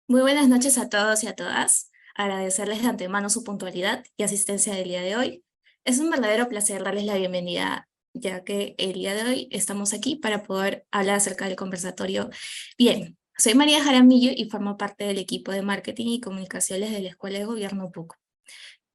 Muy buenas noches a todos y a todas. Agradecerles de antemano su puntualidad y asistencia del día de hoy. Es un verdadero placer darles la bienvenida, ya que el día de hoy estamos aquí para poder hablar acerca del conversatorio. Bien, soy María Jaramillo y formo parte del equipo de marketing y comunicaciones de la Escuela de Gobierno PUC.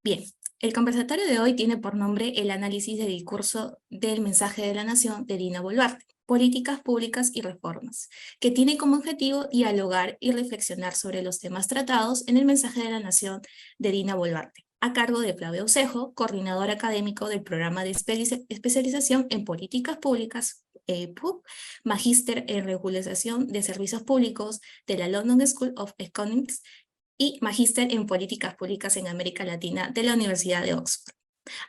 Bien, el conversatorio de hoy tiene por nombre el análisis del discurso del mensaje de la Nación de Dina Boluarte, Políticas Públicas y Reformas, que tiene como objetivo dialogar y reflexionar sobre los temas tratados en el mensaje de la Nación de Dina Boluarte, a cargo de Flavio Ucejo, coordinador académico del programa de especialización en Políticas Públicas, PUC, magíster en Regulación de Servicios Públicos de la London School of Economics y magíster en Políticas Públicas en América Latina de la Universidad de Oxford.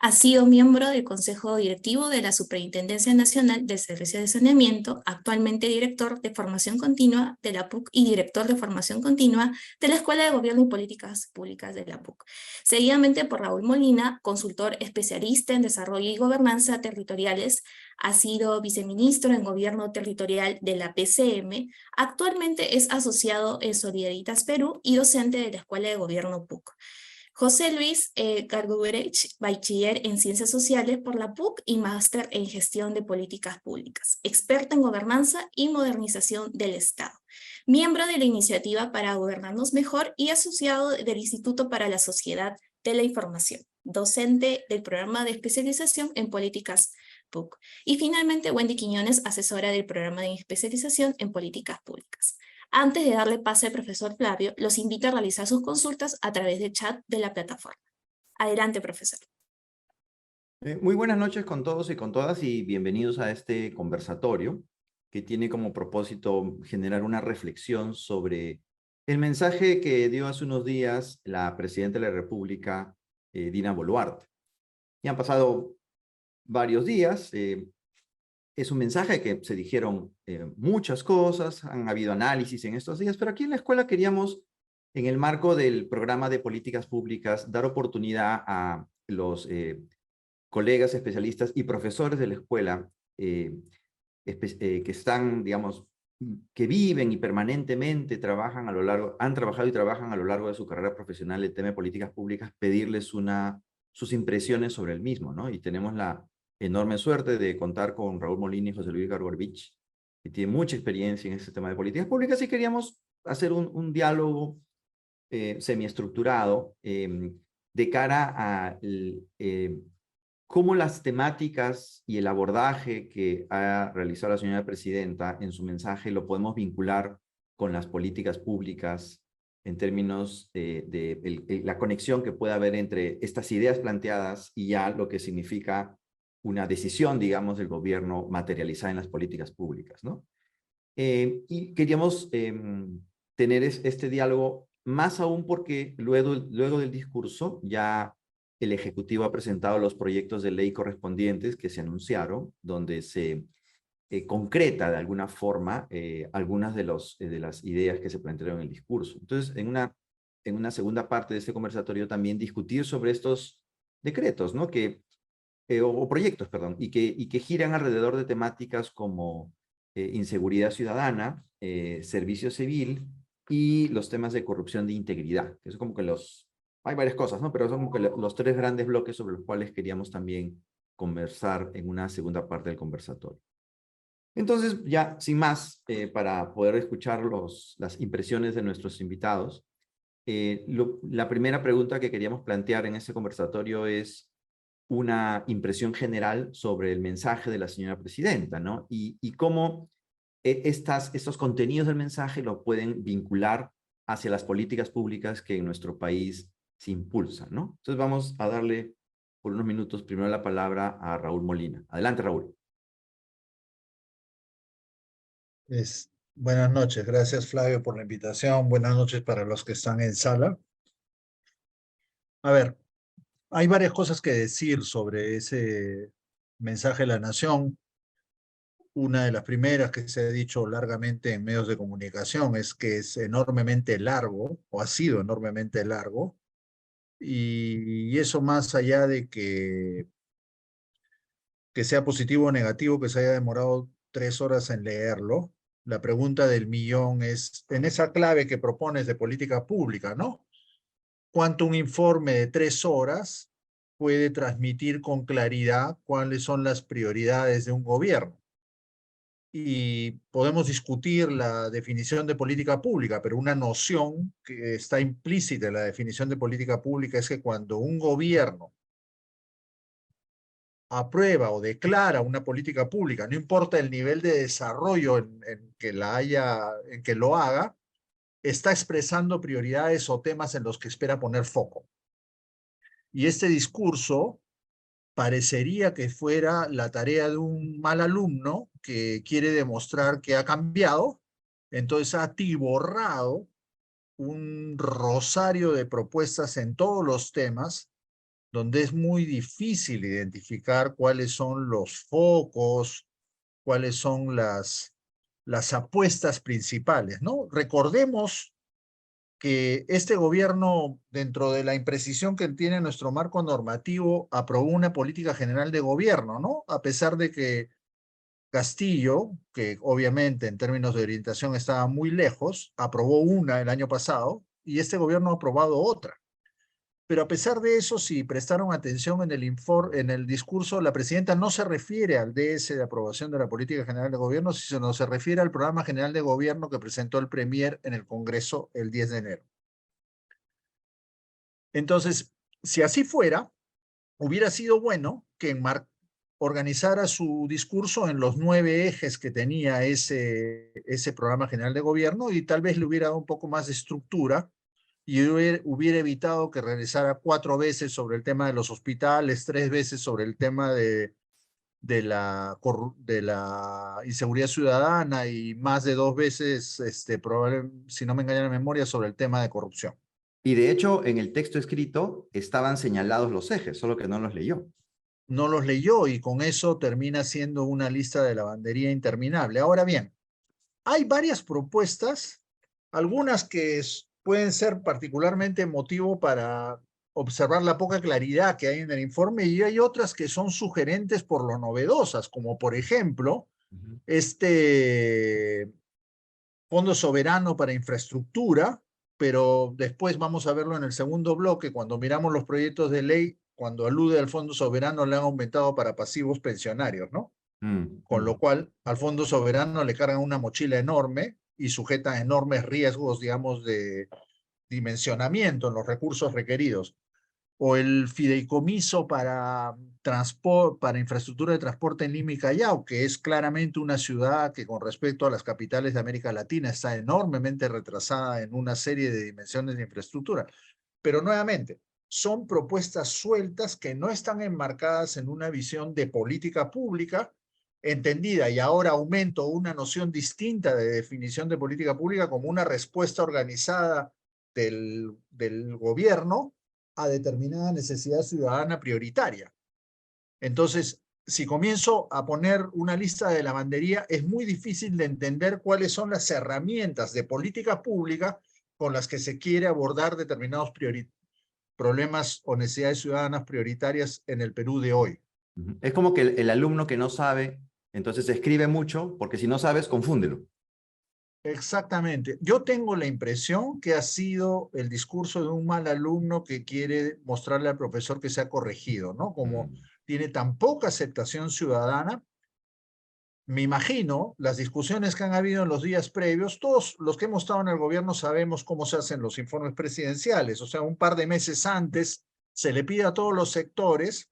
Ha sido miembro del Consejo Directivo de la Superintendencia Nacional del Servicio de Saneamiento, actualmente director de Formación Continua de la PUC y director de Formación Continua de la Escuela de Gobierno y Políticas Públicas de la PUC. Seguidamente por Raúl Molina, consultor especialista en desarrollo y gobernanza territoriales, ha sido viceministro en Gobierno Territorial de la PCM, actualmente es asociado en Solidaritas Perú y docente de la Escuela de Gobierno PUC. José Luis Garguberech, bachiller en Ciencias Sociales por la PUC y máster en Gestión de Políticas Públicas, experto en gobernanza y modernización del Estado, miembro de la Iniciativa para Gobernarnos Mejor y asociado del Instituto para la Sociedad de la Información, docente del programa de especialización en políticas PUC. Y finalmente, Wendy Quiñones, asesora del programa de especialización en políticas públicas. Antes de darle pase al profesor Flavio, los invito a realizar sus consultas a través del chat de la plataforma. Adelante, profesor. Muy buenas noches con todos y con todas y bienvenidos a este conversatorio que tiene como propósito generar una reflexión sobre el mensaje que dio hace unos días la Presidenta de la República, Dina Boluarte. Ya han pasado varios días, es un mensaje que se dijeron muchas cosas, han habido análisis en estos días, pero aquí en la escuela queríamos, en el marco del programa de políticas públicas, dar oportunidad a los colegas especialistas y profesores de la escuela que están, digamos, que viven y permanentemente trabajan a lo largo, han trabajado y trabajan a lo largo de su carrera profesional el tema de políticas públicas, pedirles sus impresiones sobre el mismo, ¿no? Y tenemos la enorme suerte de contar con Raúl Molina y José Luis Gargorbich, que tienen mucha experiencia en este tema de políticas públicas, y queríamos hacer un diálogo semiestructurado de cara a cómo las temáticas y el abordaje que ha realizado la señora presidenta en su mensaje lo podemos vincular con las políticas públicas en términos de la conexión que puede haber entre estas ideas planteadas y ya lo que significa una decisión, digamos, del gobierno materializada en las políticas públicas, ¿no? Y queríamos tener este diálogo, más aún porque luego del discurso ya el Ejecutivo ha presentado los proyectos de ley correspondientes que se anunciaron, donde se concreta de alguna forma algunas de las ideas que se plantearon en el discurso. Entonces, en una segunda parte de este conversatorio también discutir sobre estos decretos, ¿no? O proyectos, perdón, y que giran alrededor de temáticas como inseguridad ciudadana, servicio civil y los temas de corrupción de integridad. Que es como que hay varias cosas, ¿no? Pero son como que los tres grandes bloques sobre los cuales queríamos también conversar en una segunda parte del conversatorio. Entonces, ya sin más, para poder escuchar las impresiones de nuestros invitados, la primera pregunta que queríamos plantear en este conversatorio es una impresión general sobre el mensaje de la señora presidenta, ¿no? Y cómo estos contenidos del mensaje lo pueden vincular hacia las políticas públicas que en nuestro país se impulsan, ¿no? Entonces vamos a darle por unos minutos primero la palabra a Raúl Molina. Adelante, Raúl. Buenas noches, gracias Flavio por la invitación, buenas noches para los que están en sala. A ver, hay varias cosas que decir sobre ese mensaje de la nación. Una de las primeras que se ha dicho largamente en medios de comunicación es que es enormemente largo, o ha sido enormemente largo, y eso más allá de que sea positivo o negativo, que se haya demorado 3 horas en leerlo, la pregunta del millón es, en esa clave que propones de política pública, ¿no? ¿Cuánto un informe de 3 horas puede transmitir con claridad cuáles son las prioridades de un gobierno? Y podemos discutir la definición de política pública, pero una noción que está implícita en la definición de política pública es que cuando un gobierno aprueba o declara una política pública, no importa el nivel de desarrollo en que en que lo haga, está expresando prioridades o temas en los que espera poner foco. Y este discurso parecería que fuera la tarea de un mal alumno que quiere demostrar que ha cambiado, entonces ha atiborrado un rosario de propuestas en todos los temas, donde es muy difícil identificar cuáles son los focos, cuáles son las apuestas principales, ¿no? Recordemos que este gobierno, dentro de la imprecisión que tiene nuestro marco normativo, aprobó una política general de gobierno, ¿no? A pesar de que Castillo, que obviamente en términos de orientación estaba muy lejos, aprobó una el año pasado y este gobierno ha aprobado otra. Pero a pesar de eso, si prestaron atención en el discurso, la presidenta no se refiere al DS de aprobación de la Política General de Gobierno, sino se refiere al Programa General de Gobierno que presentó el Premier en el Congreso el 10 de enero. Entonces, si así fuera, hubiera sido bueno que organizara su discurso en los 9 ejes que tenía ese Programa General de Gobierno y tal vez le hubiera dado un poco más de estructura y hubiera evitado que regresara 4 veces sobre el tema de los hospitales, 3 veces sobre el tema de la inseguridad ciudadana y más de 2 veces, si no me engaña la memoria, sobre el tema de corrupción. Y de hecho, en el texto escrito estaban señalados los ejes, solo que no los leyó. No los leyó y con eso termina siendo una lista de lavandería interminable. Ahora bien, hay varias propuestas, algunas que pueden ser particularmente motivo para observar la poca claridad que hay en el informe y hay otras que son sugerentes por lo novedosas, como por ejemplo, este Fondo Soberano para Infraestructura, pero después vamos a verlo en el segundo bloque, cuando miramos los proyectos de ley, cuando alude al Fondo Soberano le han aumentado para pasivos pensionarios, ¿no? Con lo cual al Fondo Soberano le cargan una mochila enorme y sujeta a enormes riesgos, digamos, de dimensionamiento en los recursos requeridos. O el fideicomiso para infraestructura de transporte en Lima y Callao, que es claramente una ciudad que con respecto a las capitales de América Latina está enormemente retrasada en una serie de dimensiones de infraestructura. Pero nuevamente, son propuestas sueltas que no están enmarcadas en una visión de política pública entendida, y ahora aumento una noción distinta de definición de política pública como una respuesta organizada del gobierno a determinada necesidad ciudadana prioritaria. Entonces, si comienzo a poner una lista de lavandería, es muy difícil de entender cuáles son las herramientas de política pública con las que se quiere abordar determinados problemas o necesidades ciudadanas prioritarias en el Perú de hoy. Es como que el alumno que no sabe, entonces escribe mucho, porque si no sabes, confúndelo. Exactamente. Yo tengo la impresión que ha sido el discurso de un mal alumno que quiere mostrarle al profesor que se ha corregido, ¿no? Como tiene tan poca aceptación ciudadana, me imagino las discusiones que han habido en los días previos, todos los que hemos estado en el gobierno sabemos cómo se hacen los informes presidenciales, o sea, un par de meses antes se le pide a todos los sectores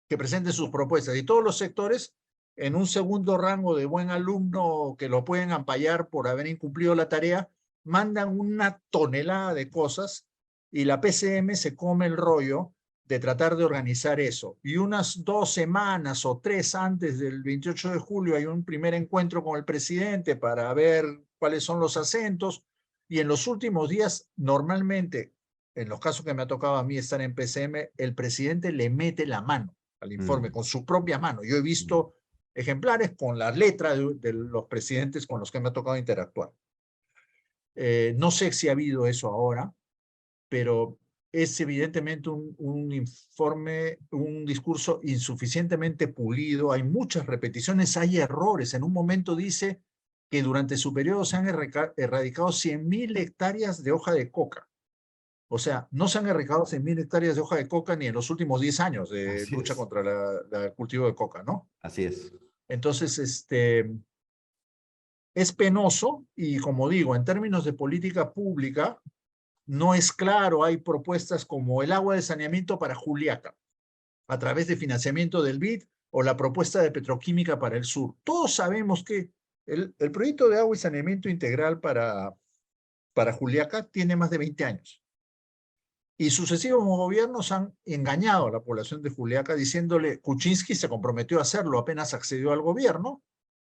que presenten sus propuestas y todos los sectores en un segundo rango de buen alumno que lo pueden ampallar por haber incumplido la tarea, mandan una tonelada de cosas y la PCM se come el rollo de tratar de organizar eso. Y unas 2 semanas o 3 antes del 28 de julio hay un primer encuentro con el presidente para ver cuáles son los acentos y en los últimos días, normalmente, en los casos que me ha tocado a mí estar en PCM, el presidente le mete la mano al informe con su propia mano. Yo he visto ejemplares con la letra de los presidentes con los que me ha tocado interactuar. No sé si ha habido eso ahora, pero es evidentemente un informe, un discurso insuficientemente pulido, hay muchas repeticiones, hay errores. En un momento dice que durante su periodo se han erradicado 100.000 hectáreas de hoja de coca. O sea, no se han erradicado 100.000 hectáreas de hoja de coca ni en los últimos 10 años de Así lucha es. contra el cultivo de coca, ¿no? Así es. Entonces, es penoso y, como digo, en términos de política pública, no es claro. Hay propuestas como el agua de saneamiento para Juliaca, a través de financiamiento del BID, o la propuesta de petroquímica para el sur. Todos sabemos que el proyecto de agua y saneamiento integral para Juliaca tiene más de 20 años. Y sucesivos gobiernos han engañado a la población de Juliaca diciéndole, Kuczynski se comprometió a hacerlo apenas accedió al gobierno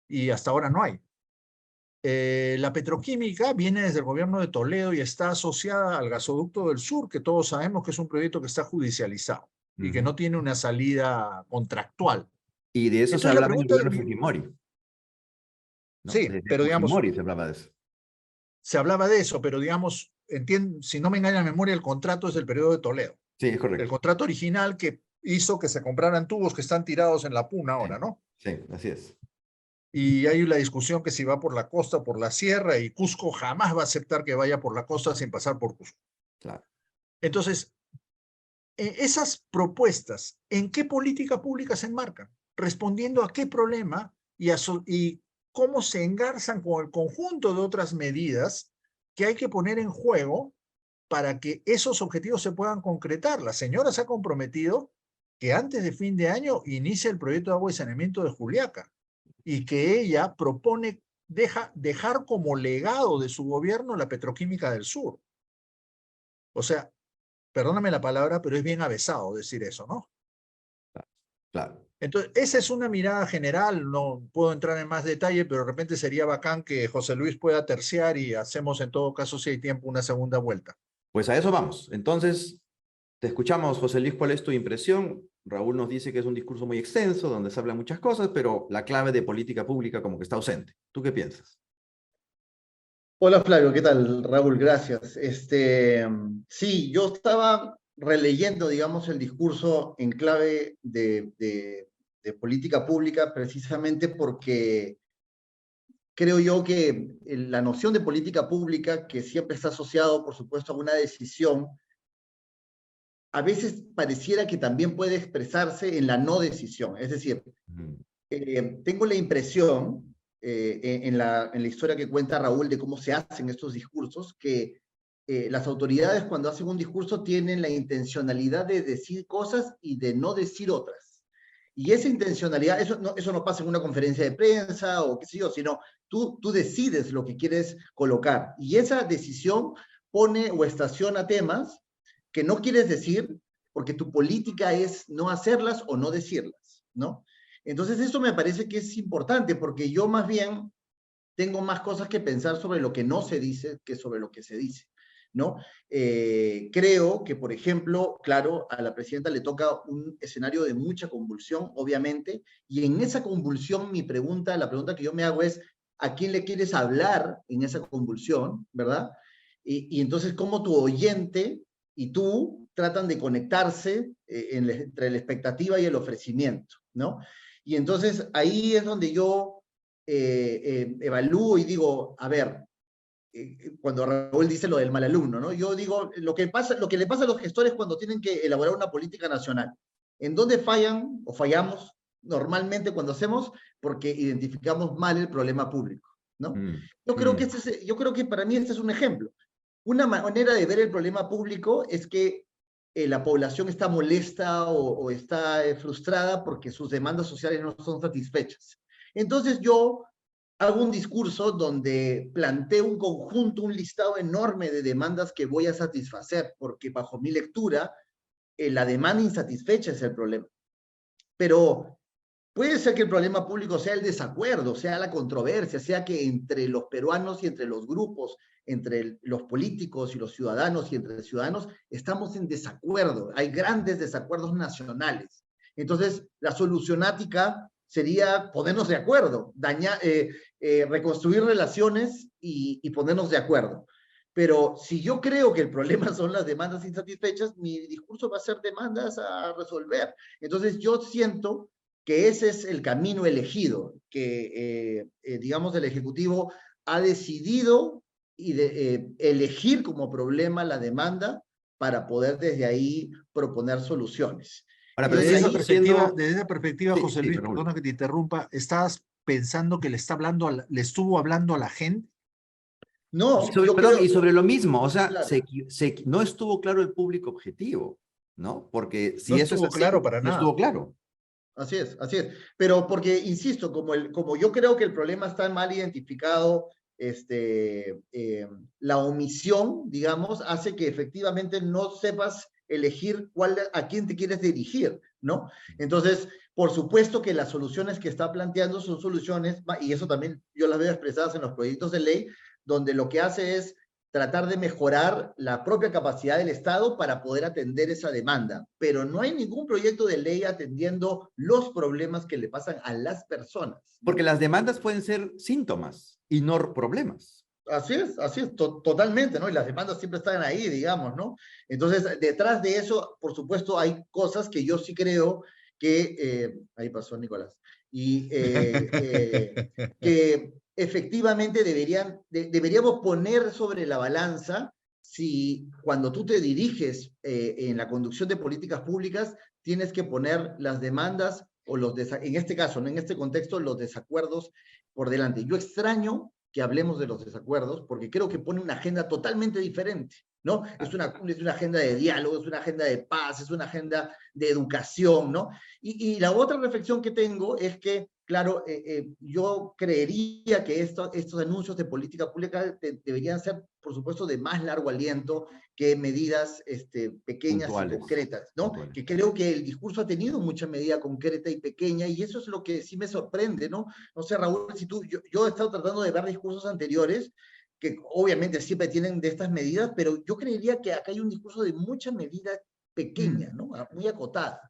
y hasta ahora no hay. La petroquímica viene desde el gobierno de Toledo y está asociada al gasoducto del sur, que todos sabemos que es un proyecto que está judicializado y que no tiene una salida contractual. Y de eso se Entonces la hablaba en el pregunta gobierno de de Fujimori, ¿no? Sí, Desde pero digamos, Fujimori se hablaba de eso. se hablaba de eso, pero digamos, si no me engaña la memoria, el contrato es del periodo de Toledo. Sí, es El correcto. contrato original que hizo que se compraran tubos que están tirados en la puna ahora, ¿no? Sí, así es. Y hay la discusión que si va por la costa o por la sierra, y Cusco jamás va a aceptar que vaya por la costa sin pasar por Cusco. Claro. Entonces, esas propuestas, ¿en qué política pública se enmarcan? Respondiendo a qué problema y cómo se engarzan con el conjunto de otras medidas que hay que poner en juego para que esos objetivos se puedan concretar. La señora se ha comprometido que antes de fin de año inicie el proyecto de agua y saneamiento de Juliaca, y que ella propone dejar como legado de su gobierno la petroquímica del sur. O sea, perdóname la palabra, pero es bien avesado decir eso, ¿no? Claro. Entonces, esa es una mirada general, no puedo entrar en más detalle, pero de repente sería bacán que José Luis pueda terciar y hacemos en todo caso, si hay tiempo, una segunda vuelta. Pues a eso vamos. Entonces, te escuchamos, José Luis, ¿cuál es tu impresión? Raúl nos dice que es un discurso muy extenso, donde se hablan muchas cosas, pero la clave de política pública como que está ausente. ¿Tú qué piensas? Hola Flavio, ¿qué tal? Raúl, gracias. Sí, yo estaba releyendo, digamos, el discurso en clave de política pública precisamente porque creo yo que la noción de política pública, que siempre está asociado, por supuesto, a una decisión, a veces pareciera que también puede expresarse en la no decisión. Es decir, tengo la impresión, en la historia que cuenta Raúl de cómo se hacen estos discursos, que las autoridades cuando hacen un discurso tienen la intencionalidad de decir cosas y de no decir otras. Y esa intencionalidad, eso no pasa en una conferencia de prensa o qué sé yo, sino tú decides lo que quieres colocar. Y esa decisión pone o estaciona temas que no quieres decir porque tu política es no hacerlas o no decirlas, ¿no? Entonces, esto me parece que es importante porque yo más bien tengo más cosas que pensar sobre lo que no se dice que sobre lo que se dice, ¿no? Creo que, por ejemplo, claro, a la presidenta le toca un escenario de mucha convulsión, obviamente, y en esa convulsión la pregunta que yo me hago es, ¿a quién le quieres hablar en esa convulsión, verdad? Y entonces, ¿cómo tu oyente y tú tratan de conectarse entre la expectativa y el ofrecimiento, ¿no? Y entonces ahí es donde yo evalúo y digo, a ver, cuando Raúl dice lo del mal alumno, ¿no? Yo digo, lo que le pasa a los gestores cuando tienen que elaborar una política nacional. ¿En dónde fallan o fallamos normalmente cuando hacemos? Porque identificamos mal el problema público, ¿no? Yo creo que para mí este es un ejemplo. Una manera de ver el problema público es que la población está molesta o está frustrada porque sus demandas sociales no son satisfechas. Entonces yo hago un discurso donde planteo un conjunto, un listado enorme de demandas que voy a satisfacer, porque bajo mi lectura, la demanda insatisfecha es el problema. Pero puede ser que el problema público sea el desacuerdo, sea la controversia, sea que entre los peruanos y entre los grupos, entre los políticos y los ciudadanos y entre ciudadanos, estamos en desacuerdo. Hay grandes desacuerdos nacionales. Entonces, la solucionática sería ponernos de acuerdo, reconstruir relaciones y ponernos de acuerdo. Pero si yo creo que el problema son las demandas insatisfechas, mi discurso va a ser demandas a resolver. Entonces, yo siento que ese es el camino elegido, que, digamos, el Ejecutivo ha decidido elegir como problema la demanda para poder desde ahí proponer soluciones. Ahora, Y pero Desde sí desde esa está ahí, perspectiva, ofreciendo... desde esa perspectiva, Sí, José sí, Luis, Raúl. perdona que te interrumpa, ¿estabas pensando que le está hablando le estuvo hablando a la gente? no, yo Perdón, creo, y sobre lo mismo, o sea, claro, no estuvo claro el público objetivo, ¿no? Porque No si eso es estuvo así, claro para no nada. estuvo claro. así es, así es. Pero porque, insisto, como yo creo que el problema está mal identificado, la omisión, digamos, hace que efectivamente no sepas elegir a quién te quieres dirigir, ¿no? Entonces, por supuesto que las soluciones que está planteando son soluciones, y eso también yo las veo expresadas en los proyectos de ley, donde lo que hace es tratar de mejorar la propia capacidad del Estado para poder atender esa demanda. Pero no hay ningún proyecto de ley atendiendo los problemas que le pasan a las personas, ¿no? Porque las demandas pueden ser síntomas y no problemas. Así es, totalmente, ¿no? Y las demandas siempre están ahí, digamos, ¿no? Entonces, detrás de eso, por supuesto, hay cosas que yo sí creo que, ahí pasó Nicolás, y que efectivamente deberíamos poner sobre la balanza si cuando tú te diriges en la conducción de políticas públicas, tienes que poner las demandas o en este caso, ¿no? En este contexto, los desacuerdos por delante. Yo extraño que hablemos de los desacuerdos, porque creo que pone una agenda totalmente diferente, ¿no? Es una agenda de diálogo, es una agenda de paz, es una agenda de educación, ¿no? Y la otra reflexión que tengo es que, claro, yo creería que estos anuncios de política pública deberían ser, por supuesto, de más largo aliento que medidas pequeñas y Puntuales. concretas, ¿no? Puntuales. Que creo que el discurso ha tenido mucha medida concreta y pequeña, y eso es lo que sí me sorprende, ¿no? No sé, Raúl, si yo he estado tratando de ver discursos anteriores que obviamente siempre tienen de estas medidas, pero yo creería que acá hay un discurso de mucha medida pequeña, ¿no? Muy acotada.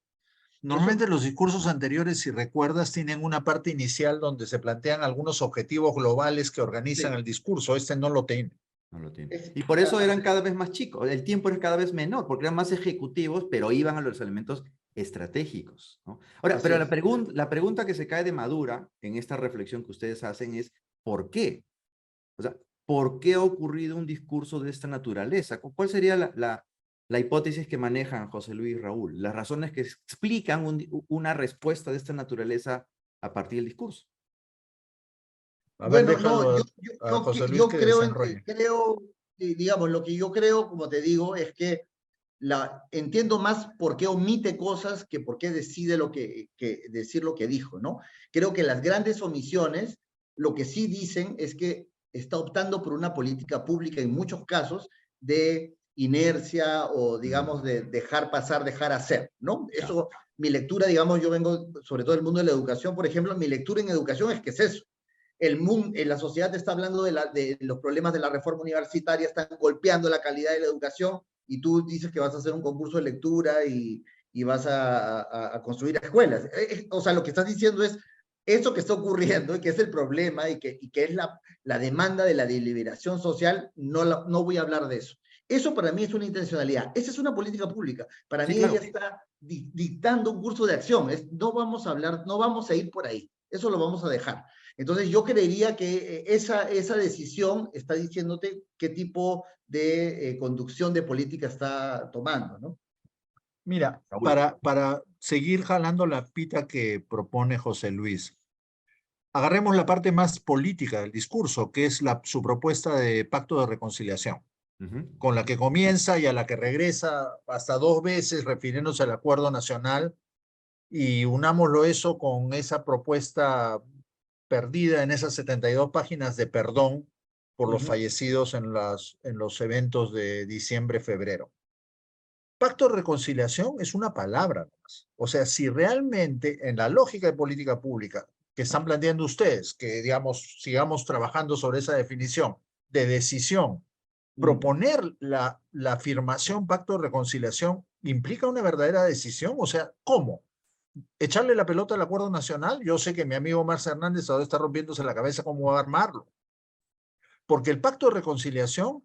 Normalmente los discursos anteriores, si recuerdas, tienen una parte inicial donde se plantean algunos objetivos globales que organizan Sí. el discurso. Este no lo tiene. No lo tiene. Y por eso eran Así cada vez más chicos, el tiempo era cada vez menor, porque eran más ejecutivos, pero iban a los elementos estratégicos, ¿no? Ahora, pero es. la pregunta que se cae de madura en esta reflexión que ustedes hacen es, ¿por qué? O sea, ¿por qué ha ocurrido un discurso de esta naturaleza? ¿Cuál sería la hipótesis que manejan José Luis y Raúl? Las razones que explican una respuesta de esta naturaleza a partir del discurso. A ver, Bueno, no, déjalo a José Luis yo que creo, desenrolle. digamos, lo que yo creo, como te digo, es que entiendo más por qué omite cosas que por qué decide decir lo que dijo, ¿no? Creo que las grandes omisiones, lo que sí dicen es que está optando por una política pública en muchos casos de inercia o, digamos, de dejar pasar, dejar hacer, ¿no? Eso, mi lectura, digamos, yo vengo sobre todo del mundo de la educación, por ejemplo, mi lectura en educación es que es eso. La sociedad está hablando de los problemas de la reforma universitaria, están golpeando la calidad de la educación, y tú dices que vas a hacer un concurso de lectura y vas a construir escuelas. O sea, lo que estás diciendo es eso que está ocurriendo y que es el problema y que es la demanda de la deliberación social, no voy a hablar de eso. Eso para mí es una intencionalidad. Esa es una política pública. Para Sí, mí claro. ella está dictando un curso de acción. No vamos a hablar, no vamos a ir por ahí. Eso lo vamos a dejar. Entonces yo creería que esa decisión está diciéndote qué tipo de conducción de política está tomando, ¿no? Mira, Raúl. para seguir jalando la pita que propone José Luis, agarremos la parte más política del discurso, que es su propuesta de pacto de reconciliación, con la que comienza y a la que regresa hasta 2 veces refiriéndose al acuerdo nacional, y unámoslo eso con esa propuesta perdida en esas 72 páginas de perdón por los fallecidos en los eventos de diciembre, febrero. Pacto de reconciliación es una palabra más. O sea, si realmente en la lógica de política pública que están planteando ustedes, que digamos, sigamos trabajando sobre esa definición de decisión, proponer la afirmación pacto de reconciliación implica una verdadera decisión. O sea, ¿cómo? ¿Echarle la pelota al acuerdo nacional? Yo sé que mi amigo Marx Hernández ahora está rompiéndose la cabeza cómo va a armarlo. Porque el pacto de reconciliación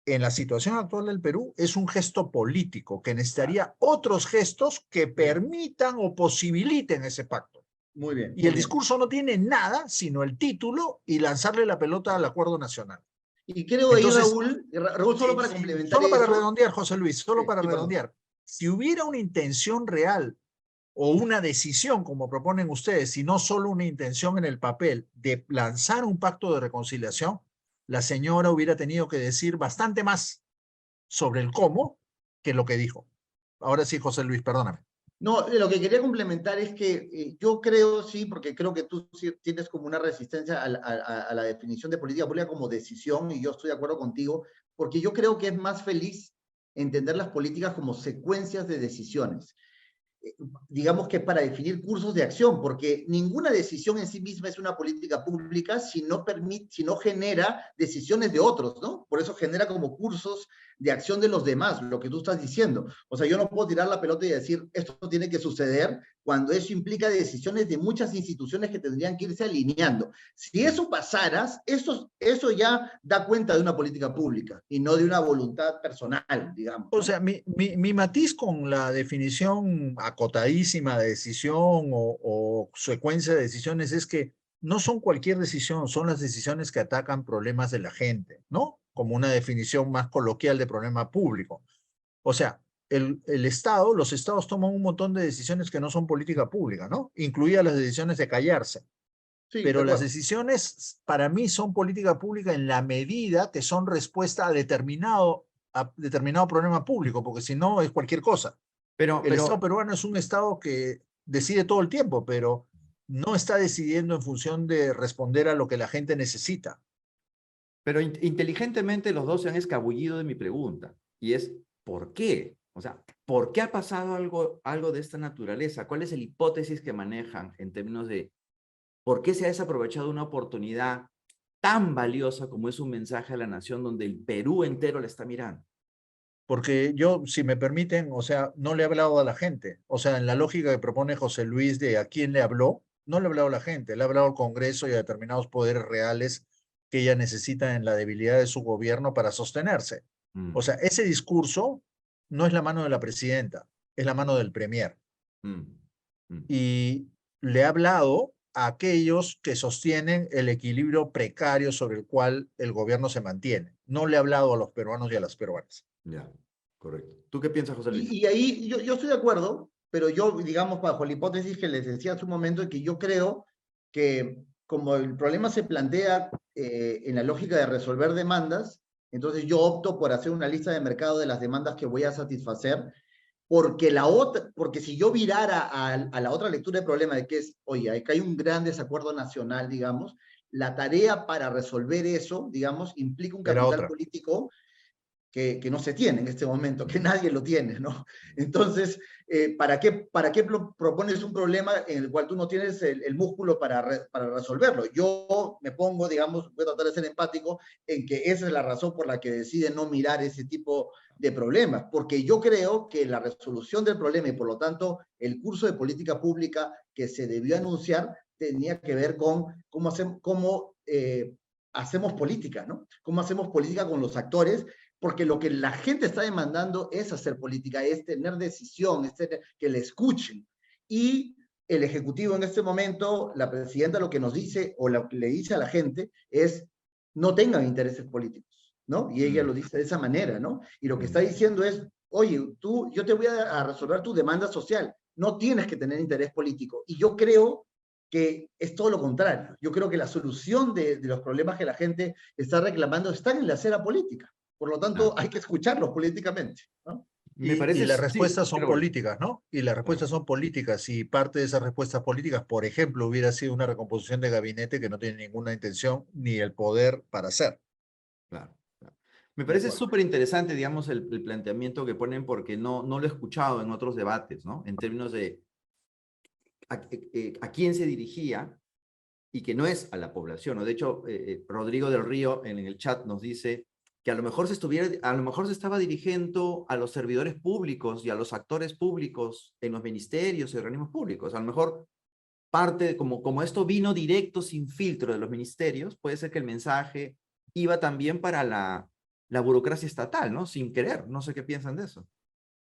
en la situación actual del Perú es un gesto político que necesitaría otros gestos que permitan o posibiliten ese pacto. Muy bien. Y muy el bien. discurso no tiene nada sino el título y lanzarle la pelota al acuerdo nacional. Y creo ahí, Entonces, Raúl, solo para complementar solo para eso. redondear, José Luis, solo para Sí, perdón. redondear. Si hubiera una intención real o una decisión, como proponen ustedes, y no solo una intención en el papel de lanzar un pacto de reconciliación, la señora hubiera tenido que decir bastante más sobre el cómo que lo que dijo. Ahora sí, José Luis, perdóname. No, lo que quería complementar es que yo creo, sí, porque creo que tú sí tienes como una resistencia a la definición de política pública como decisión, y yo estoy de acuerdo contigo, porque yo creo que es más feliz entender las políticas como secuencias de decisiones. Digamos que para definir cursos de acción, porque ninguna decisión en sí misma es una política pública si no permite, si no genera decisiones de otros, ¿no? Por eso genera como cursos de acción de los demás, lo que tú estás diciendo. O sea, yo no puedo tirar la pelota y decir, esto tiene que suceder, cuando eso implica decisiones de muchas instituciones que tendrían que irse alineando. Si eso pasara, eso ya da cuenta de una política pública y no de una voluntad personal, digamos, O ¿no? sea, mi matiz con la definición acotadísima de decisión o secuencia de decisiones es que no son cualquier decisión, son las decisiones que atacan problemas de la gente, ¿no? Como una definición más coloquial de problema público. O sea, el Estado, los estados toman un montón de decisiones que no son política pública, ¿no? Incluidas las decisiones de callarse. Sí, de Pero las acuerdo. decisiones para mí son política pública en la medida que son respuesta a determinado problema público, porque si no es cualquier cosa. El Estado peruano es un Estado que decide todo el tiempo, pero no está decidiendo en función de responder a lo que la gente necesita. Pero inteligentemente los dos se han escabullido de mi pregunta, y es, ¿por qué? O sea, ¿por qué ha pasado algo de esta naturaleza? ¿Cuál es la hipótesis que manejan en términos de por qué se ha desaprovechado una oportunidad tan valiosa como es un mensaje a la nación donde el Perú entero le está mirando? Porque yo, si me permiten, o sea, no le he hablado a la gente. O sea, en la lógica que propone José Luis de a quién le habló, no le he hablado a la gente, le he hablado al Congreso y a determinados poderes reales que ella necesita en la debilidad de su gobierno para sostenerse. O sea, ese discurso no es la mano de la presidenta, es la mano del premier. Mm, mm. Y le he hablado a aquellos que sostienen el equilibrio precario sobre el cual el gobierno se mantiene. No le he hablado a los peruanos y a las peruanas. Ya, correcto. ¿Tú qué piensas, José Luis? Y ahí yo estoy de acuerdo, pero yo, digamos, bajo la hipótesis que les decía hace un momento, que yo creo que como el problema se plantea en la lógica de resolver demandas, entonces yo opto por hacer una lista de mercado de las demandas que voy a satisfacer, porque si yo virara a la otra lectura del problema de que es, oye, acá hay un gran desacuerdo nacional, digamos, la tarea para resolver eso, digamos, implica un Era capital otra. político que no se tiene en este momento, que nadie lo tiene, ¿no? Entonces, ¿para qué propones un problema en el cual tú no tienes el músculo para resolverlo? Yo me pongo, digamos, voy a tratar de ser empático en que esa es la razón por la que decide no mirar ese tipo de problemas, porque yo creo que la resolución del problema y por lo tanto el curso de política pública que se debió anunciar tenía que ver con cómo hacemos política, ¿no? Cómo hacemos política con los actores, porque lo que la gente está demandando es hacer política, es tener decisión, es que le escuchen. Y el Ejecutivo en este momento, la presidenta lo que nos dice, o lo que le dice a la gente, es no tengan intereses políticos, ¿no? Y ella lo dice de esa manera, ¿no? Y lo que está diciendo es, oye, yo te voy a resolver tu demanda social, no tienes que tener interés político. Y yo creo que es todo lo contrario. Yo creo que la solución de los problemas que la gente está reclamando están en la acera política. Por lo tanto, Ah, hay que escucharlos políticamente, ¿no? me Y parece, las sí, respuestas son pero bueno, políticas, ¿no? Y las claro, respuestas son políticas. Y parte de esas respuestas políticas, por ejemplo, hubiera sido una recomposición de gabinete que no tiene ninguna intención ni el poder para hacer. claro, claro. Me De parece acuerdo. súper interesante, digamos, el planteamiento que ponen porque no lo he escuchado en otros debates, ¿no? En términos de a quién se dirigía y que no es a la población, ¿no? De hecho, Rodrigo del Río en el chat nos dice que a lo mejor a lo mejor se estaba dirigiendo a los servidores públicos y a los actores públicos en los ministerios y organismos públicos. A lo mejor como esto vino directo sin filtro de los ministerios, puede ser que el mensaje iba también para la burocracia estatal, ¿no? Sin querer. No sé qué piensan de eso.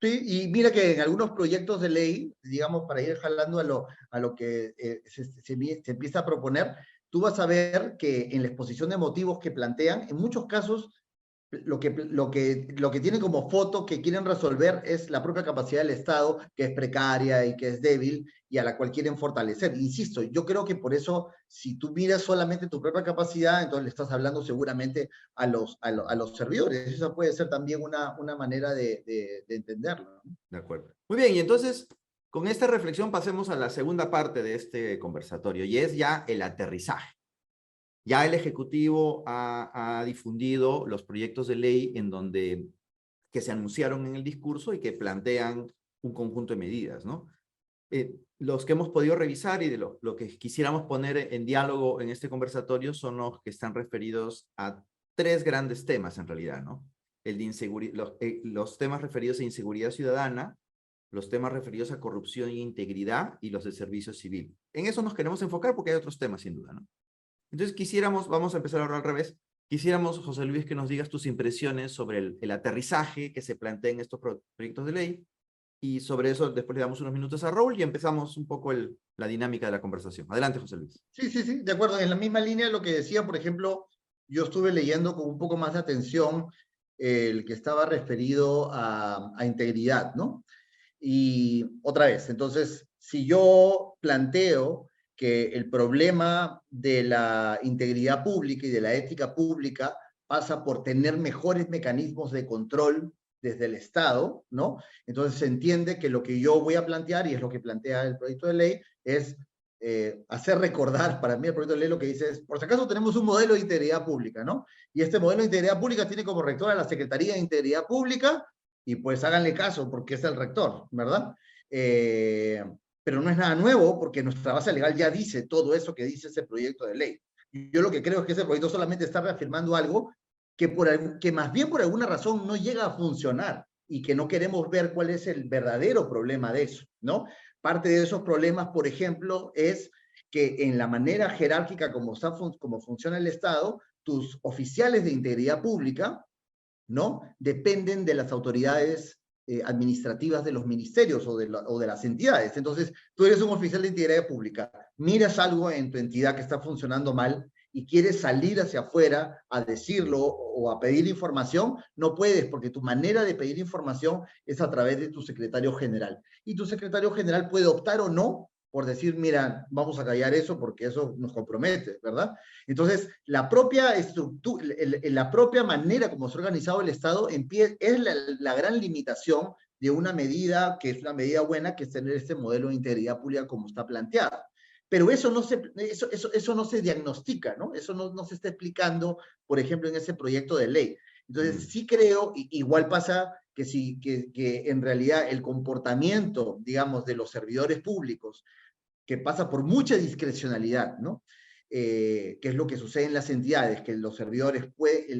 Sí, y mira que en algunos proyectos de ley, digamos, para ir jalando a lo que se empieza a proponer, tú vas a ver que en la exposición de motivos que plantean, en muchos casos, lo que tienen como foto que quieren resolver es la propia capacidad del Estado, que es precaria y que es débil, y a la cual quieren fortalecer. Insisto, yo creo que por eso, si tú miras solamente tu propia capacidad, entonces le estás hablando seguramente a los servidores. Esa puede ser también una manera de entenderlo, ¿no? De acuerdo. Muy bien, y entonces, con esta reflexión pasemos a la segunda parte de este conversatorio, y es ya el aterrizaje. Ya el Ejecutivo ha difundido los proyectos de ley que se anunciaron en el discurso y que plantean un conjunto de medidas, ¿no? Los que hemos podido revisar y de lo que quisiéramos poner en diálogo en este conversatorio son los que están referidos a tres grandes temas en realidad, ¿no? Los temas referidos a inseguridad ciudadana, los temas referidos a corrupción e integridad y los de servicio civil. En eso nos queremos enfocar porque hay otros temas sin duda, ¿no? Entonces vamos a empezar ahora al revés. Quisiéramos, José Luis, que nos digas tus impresiones sobre el aterrizaje que se plantea en estos proyectos de ley, y sobre eso después le damos unos minutos a Raúl y empezamos un poco la dinámica de la conversación. Adelante, José Luis. Sí, sí, sí, de acuerdo. En la misma línea de lo que decía, por ejemplo, yo estuve leyendo con un poco más de atención el que estaba referido a integridad, ¿no? Y otra vez, entonces, si yo planteo que el problema de la integridad pública y de la ética pública pasa por tener mejores mecanismos de control desde el Estado, ¿no? Entonces se entiende que lo que yo voy a plantear, y es lo que plantea el proyecto de ley, es hacer recordar, para mí el proyecto de ley lo que dice es, por si acaso tenemos un modelo de integridad pública, ¿no? Y este modelo de integridad pública tiene como rector a la Secretaría de Integridad Pública, y pues háganle caso porque es el rector, ¿verdad? Pero no es nada nuevo porque nuestra base legal ya dice todo eso que dice ese proyecto de ley. Yo lo que creo es que ese proyecto solamente está reafirmando algo que más bien por alguna razón no llega a funcionar y que no queremos ver cuál es el verdadero problema de eso, ¿no? Parte de esos problemas, por ejemplo, es que en la manera jerárquica como funciona el Estado, tus oficiales de integridad pública, ¿no? Dependen de las autoridades administrativas de los ministerios o de las entidades. Entonces, tú eres un oficial de integridad pública, miras algo en tu entidad que está funcionando mal y quieres salir hacia afuera a decirlo o a pedir información, no puedes porque tu manera de pedir información es a través de tu secretario general. Y tu secretario general puede optar o no por decir, mira, vamos a callar eso porque eso nos compromete, ¿verdad? Entonces, la propia estructura, la propia manera como se ha organizado el Estado es la gran limitación de una medida que es una medida buena, que es tener este modelo de integridad pública como está planteado. Pero eso no se diagnostica, ¿no? Eso no se está explicando, por ejemplo, en ese proyecto de ley. Entonces, sí creo, igual pasa que en realidad el comportamiento, digamos, de los servidores públicos, que pasa por mucha discrecionalidad, ¿no? Que es lo que sucede en las entidades, que los servidores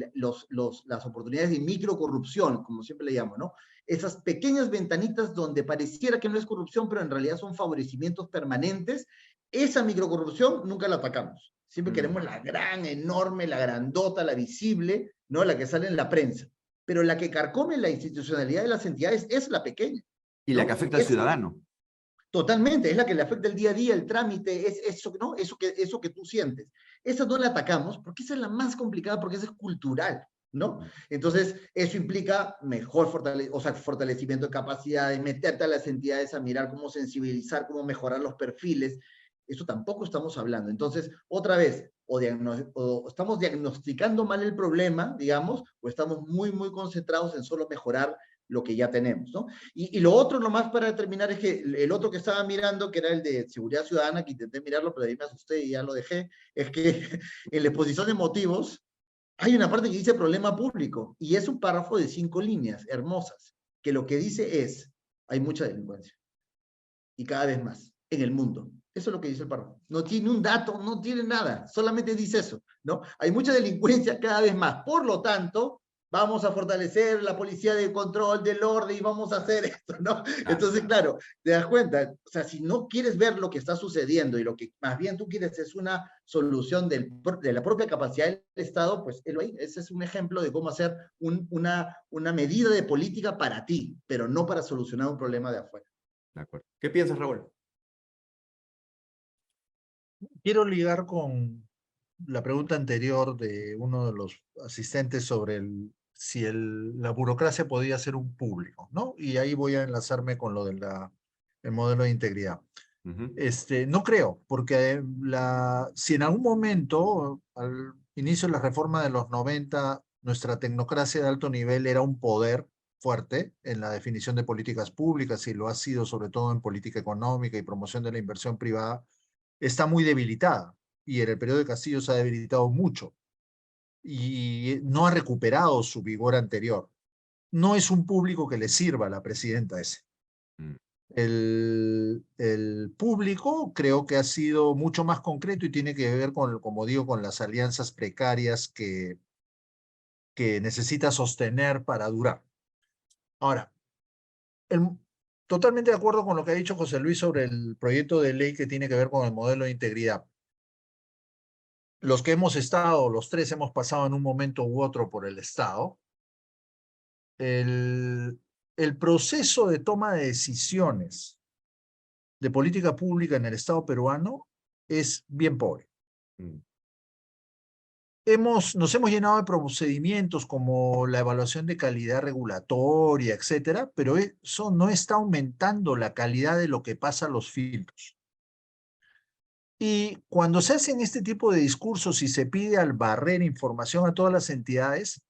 las oportunidades de microcorrupción, como siempre le llamo, ¿no? Esas pequeñas ventanitas donde pareciera que no es corrupción, pero en realidad son favorecimientos permanentes, esa microcorrupción nunca la atacamos. Siempre queremos la gran, enorme, la grandota, la visible, ¿no? La que sale en la prensa. Pero la que carcome la institucionalidad de las entidades es la pequeña, ¿no? Y la que afecta al ciudadano. Totalmente, es la que le afecta el día a día, el trámite, es eso, ¿no? Eso que tú sientes. Esa no la atacamos porque esa es la más complicada, porque esa es cultural, ¿no? Entonces, eso implica mejor fortalecimiento de capacidades, meterte a las entidades a mirar cómo sensibilizar, cómo mejorar los perfiles. Eso tampoco estamos hablando. Entonces, otra vez, o estamos diagnosticando mal el problema, digamos, o estamos muy, muy concentrados en solo mejorar lo que ya tenemos, ¿no? Y lo otro, nomás para terminar, es que el otro que estaba mirando, que era el de seguridad ciudadana, que intenté mirarlo, pero ahí me asusté y ya lo dejé, es que en la exposición de motivos hay una parte que dice problema público, y es un párrafo de 5 líneas hermosas, que lo que dice es, hay mucha delincuencia, y cada vez más, en el mundo. Eso es lo que dice el párrafo. No tiene un dato, no tiene nada, solamente dice eso, ¿no? Hay mucha delincuencia cada vez más, por lo tanto, vamos a fortalecer la policía de control del orden y vamos a hacer esto, ¿no? Entonces, claro, te das cuenta, o sea, si no quieres ver lo que está sucediendo y lo que más bien tú quieres es una solución de la propia capacidad del Estado, pues ese es un ejemplo de cómo hacer una medida de política para ti, pero no para solucionar un problema de afuera. De acuerdo. ¿Qué piensas, Raúl? Quiero ligar con la pregunta anterior de uno de los asistentes sobre si la burocracia podía ser un público, ¿no? Y ahí voy a enlazarme con lo del modelo de integridad. No creo, porque si en algún momento, al inicio de la reforma de los 90, nuestra tecnocracia de alto nivel era un poder fuerte en la definición de políticas públicas, y lo ha sido sobre todo en política económica y promoción de la inversión privada, está muy debilitada, y en el periodo de Castillo se ha debilitado mucho y no ha recuperado su vigor anterior. No es un público que le sirva a la presidenta ese. El público creo que ha sido mucho más concreto y tiene que ver con, como digo, con las alianzas precarias que necesita sostener para durar. Ahora, totalmente de acuerdo con lo que ha dicho José Luis sobre el proyecto de ley que tiene que ver con el modelo de integridad. Los que hemos estado, los tres hemos pasado en un momento u otro por el Estado, el proceso de toma de decisiones de política pública en el Estado peruano es bien pobre. Nos hemos llenado de procedimientos como la evaluación de calidad regulatoria, etcétera, pero eso no está aumentando la calidad de lo que pasa a los filtros. Y cuando se hacen este tipo de discursos y se pide al barrer información a todas las entidades,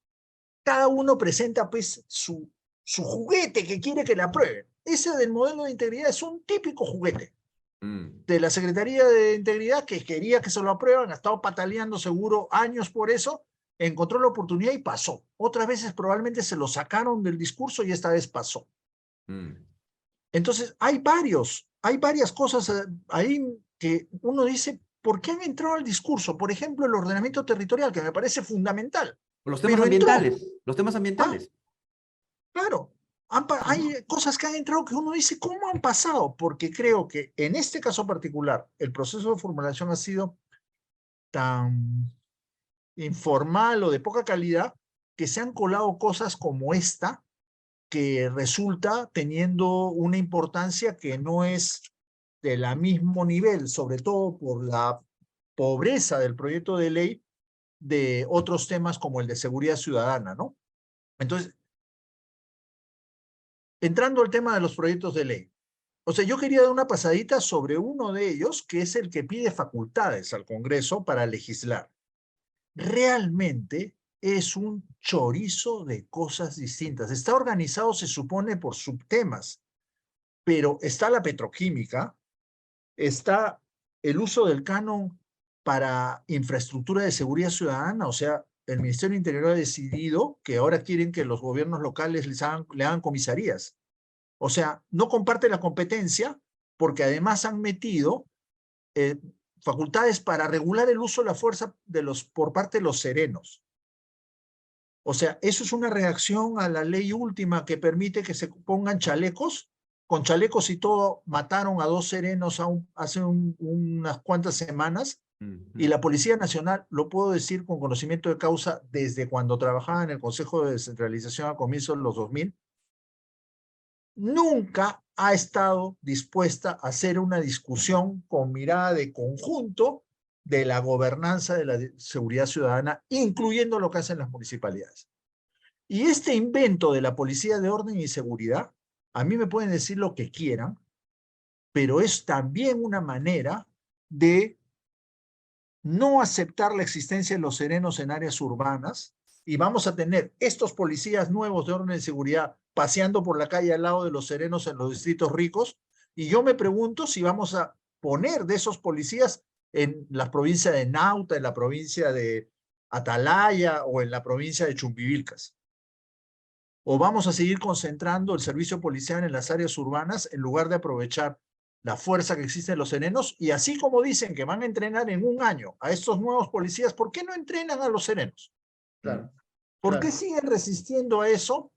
cada uno presenta pues su juguete que quiere que le aprueben. Ese del modelo de integridad es un típico juguete de la Secretaría de Integridad, que quería que se lo aprueban, ha estado pataleando seguro años por eso, encontró la oportunidad y pasó. Otras veces probablemente se lo sacaron del discurso y esta vez pasó. Entonces hay varias cosas ahí que uno dice, ¿por qué han entrado al discurso? Por ejemplo, el ordenamiento territorial, que me parece fundamental. Los temas ambientales. Los temas ambientales. Claro. Hay cosas que han entrado que uno dice, ¿cómo han pasado? Porque creo que en este caso particular, el proceso de formulación ha sido tan informal o de poca calidad que se han colado cosas como esta, que resulta teniendo una importancia que no es de la mismo nivel, sobre todo por la pobreza del proyecto de ley de otros temas como el de seguridad ciudadana, ¿no? Entonces, entrando al tema de los proyectos de ley, o sea, yo quería dar una pasadita sobre uno de ellos, que es el que pide facultades al Congreso para legislar. Realmente es un chorizo de cosas distintas. Está organizado, se supone, por subtemas, pero está la petroquímica, está el uso del canon para infraestructura de seguridad ciudadana, o sea, el Ministerio del Interior ha decidido que ahora quieren que los gobiernos locales le hagan comisarías. O sea, no comparte la competencia porque además han metido facultades para regular el uso de la fuerza por parte de los serenos. O sea, eso es una reacción a la ley última que permite que se pongan chalecos. Con chalecos y todo mataron a 2 serenos hace unas cuantas semanas. Y la Policía Nacional, lo puedo decir con conocimiento de causa, desde cuando trabajaba en el Consejo de Descentralización a comienzos de los 2000, nunca ha estado dispuesta a hacer una discusión con mirada de conjunto de la gobernanza de la seguridad ciudadana, incluyendo lo que hacen las municipalidades. Y este invento de la Policía de Orden y Seguridad, a mí me pueden decir lo que quieran, pero es también una manera de no aceptar la existencia de los serenos en áreas urbanas, y vamos a tener estos policías nuevos de orden y seguridad paseando por la calle al lado de los serenos en los distritos ricos, y yo me pregunto si vamos a poner de esos policías en la provincia de Nauta, en la provincia de Atalaya o en la provincia de Chumbivilcas. O vamos a seguir concentrando el servicio policial en las áreas urbanas en lugar de aprovechar la fuerza que existe en los serenos, y así como dicen que van a entrenar en un año a estos nuevos policías, ¿por qué no entrenan a los serenos? Claro. ¿Por qué Claro. siguen resistiendo a eso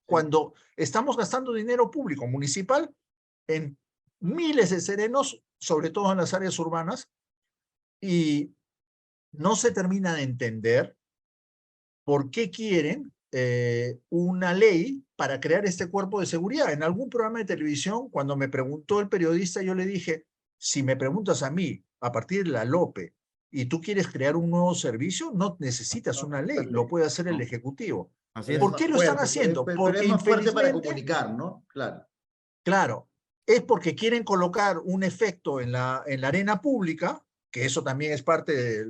cuando estamos gastando dinero público municipal en miles de serenos, sobre todo en las áreas urbanas, y no se termina de entender por qué quieren una ley para crear este cuerpo de seguridad? En algún programa de televisión, cuando me preguntó el periodista, yo le dije, si me preguntas a mí, a partir de la LOPE, y tú quieres crear un nuevo servicio, no necesitas una ley, lo puede hacer el ¿no? Ejecutivo. Así Pero es ¿Por es. más qué lo están fuerte, haciendo? pero Porque es más fuerte para infelizmente, comunicar, ¿no? Claro. claro, es porque quieren colocar un efecto en la arena pública, que eso también es parte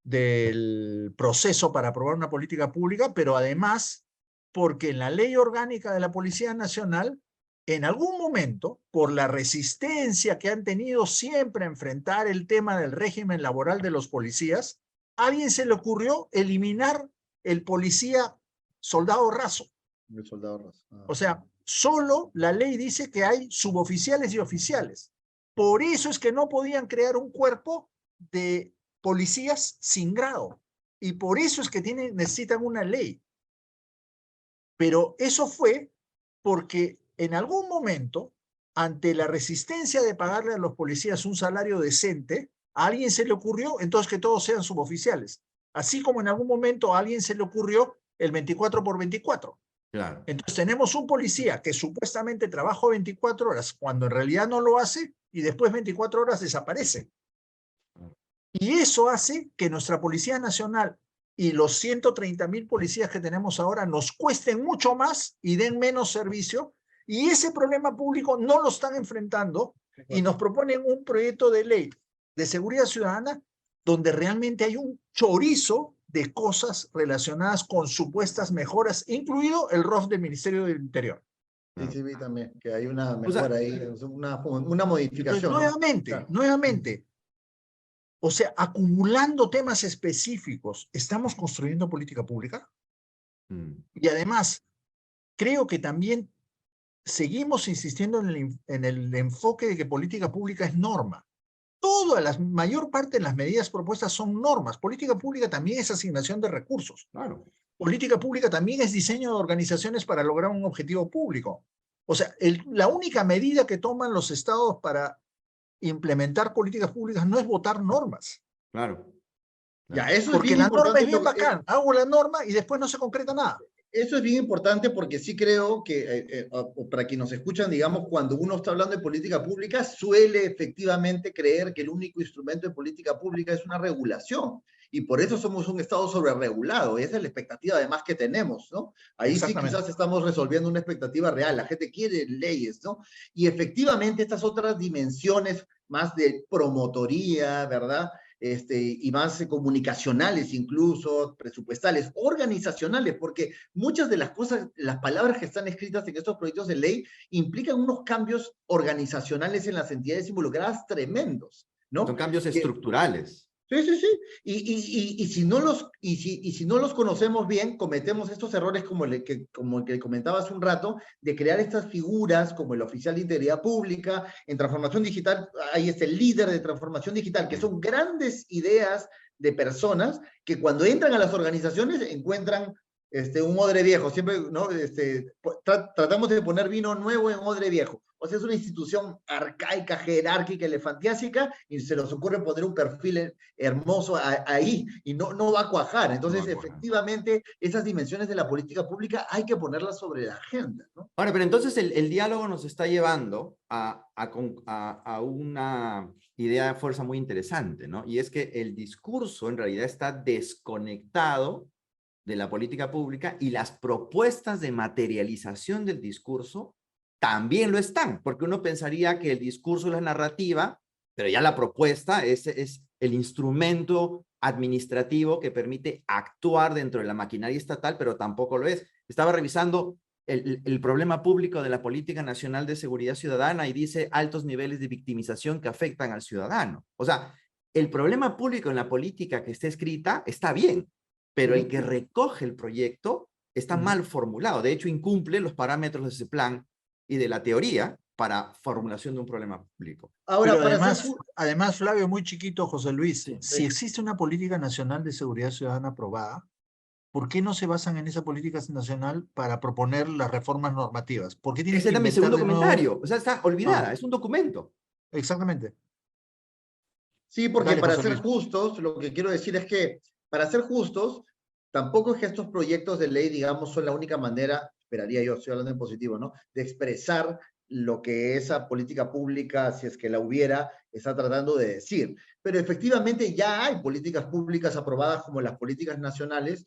del proceso para aprobar una política pública, pero además porque en la ley orgánica de la Policía Nacional, en algún momento, por la resistencia que han tenido siempre a enfrentar el tema del régimen laboral de los policías, a alguien se le ocurrió eliminar el policía soldado raso. El soldado raso. O sea, solo la ley dice que hay suboficiales y oficiales. Por eso es que no podían crear un cuerpo de policías sin grado. Y por eso es que necesitan una ley. Pero eso fue porque en algún momento, ante la resistencia de pagarle a los policías un salario decente, a alguien se le ocurrió entonces que todos sean suboficiales. Así como en algún momento a alguien se le ocurrió el 24x24. Claro. Entonces tenemos un policía que supuestamente trabaja 24 horas cuando en realidad no lo hace y después 24 horas desaparece. Y eso hace que nuestra Policía Nacional y los 130.000 policías que tenemos ahora nos cuesten mucho más y den menos servicio. Y ese problema público no lo están enfrentando y nos proponen un proyecto de ley de seguridad ciudadana donde realmente hay un chorizo de cosas relacionadas con supuestas mejoras, incluido el ROF del Ministerio del Interior. Sí, sí, vi también que hay una O sea, mejora ahí, una Entonces, modificación, ¿no? nuevamente, Claro. nuevamente, o sea, acumulando temas específicos, ¿estamos construyendo política pública? Y además, creo que también seguimos insistiendo en el enfoque de que política pública es norma. Toda la mayor parte de las medidas propuestas son normas. Política pública también es asignación de recursos. claro. Política pública también es diseño de organizaciones para lograr un objetivo público. O sea, la única medida que toman los estados para implementar políticas públicas no es votar normas. Claro. Ya, eso es Porque bien la norma importante. es bien bacán. Hago la norma y después no se concreta nada. Eso es bien importante porque sí creo que, o para quienes nos escuchan, digamos, cuando uno está hablando de política pública, suele efectivamente creer que el único instrumento de política pública es una regulación. Y por eso somos un Estado sobreregulado. Esa es la expectativa además que tenemos, ¿no? Ahí sí quizás estamos resolviendo una expectativa real. La gente quiere leyes, ¿no? Y efectivamente estas otras dimensiones más de promotoría, ¿verdad? Y más comunicacionales incluso, presupuestales, organizacionales, porque muchas de las cosas, las palabras que están escritas en estos proyectos de ley implican unos cambios organizacionales en las entidades involucradas tremendos, ¿no? Son cambios estructurales. Sí, sí, sí. Y si no los conocemos bien, cometemos estos errores como el que comentaba hace un rato, de crear estas figuras como el oficial de integridad pública. En transformación digital, ahí está el líder de transformación digital, que son grandes ideas de personas que cuando entran a las organizaciones encuentran un odre viejo. Siempre, ¿no? Tratamos de poner vino nuevo en odre viejo. O sea, es una institución arcaica, jerárquica, elefantiásica, y se nos ocurre poner un perfil hermoso ahí, y no va a cuajar. Entonces, No va a cuajar. efectivamente, esas dimensiones de la política pública hay que ponerlas sobre la agenda, ¿no? Ahora, pero entonces el diálogo nos está llevando a una idea de fuerza muy interesante, ¿no? Y es que el discurso en realidad está desconectado de la política pública y las propuestas de materialización del discurso también lo están, porque uno pensaría que el discurso es la narrativa, pero ya la propuesta es el instrumento administrativo que permite actuar dentro de la maquinaria estatal, pero tampoco lo es. Estaba revisando el problema público de la Política Nacional de Seguridad Ciudadana y dice altos niveles de victimización que afectan al ciudadano. O sea, el problema público en la política que está escrita está bien, pero el que recoge el proyecto está mal formulado. De hecho, incumple los parámetros de ese plan y de la teoría, para formulación de un problema público. Ahora, Pero para además, ser además, Flavio, muy chiquito, José Luis, Sí. si existe una política nacional de seguridad ciudadana aprobada, ¿por qué no se basan en esa política nacional para proponer las reformas normativas? ¿Por qué tienen Ese que era mi inventar segundo de nuevo? comentario. O sea, está olvidada, Ah. es un documento. Exactamente. Sí, porque Dale, para José ser Luis. justos, lo que quiero decir es que, para ser justos, tampoco es que estos proyectos de ley, digamos, son la única manera, esperaría yo, estoy hablando en positivo, ¿no?, de expresar lo que esa política pública, si es que la hubiera, está tratando de decir. Pero efectivamente ya hay políticas públicas aprobadas como las políticas nacionales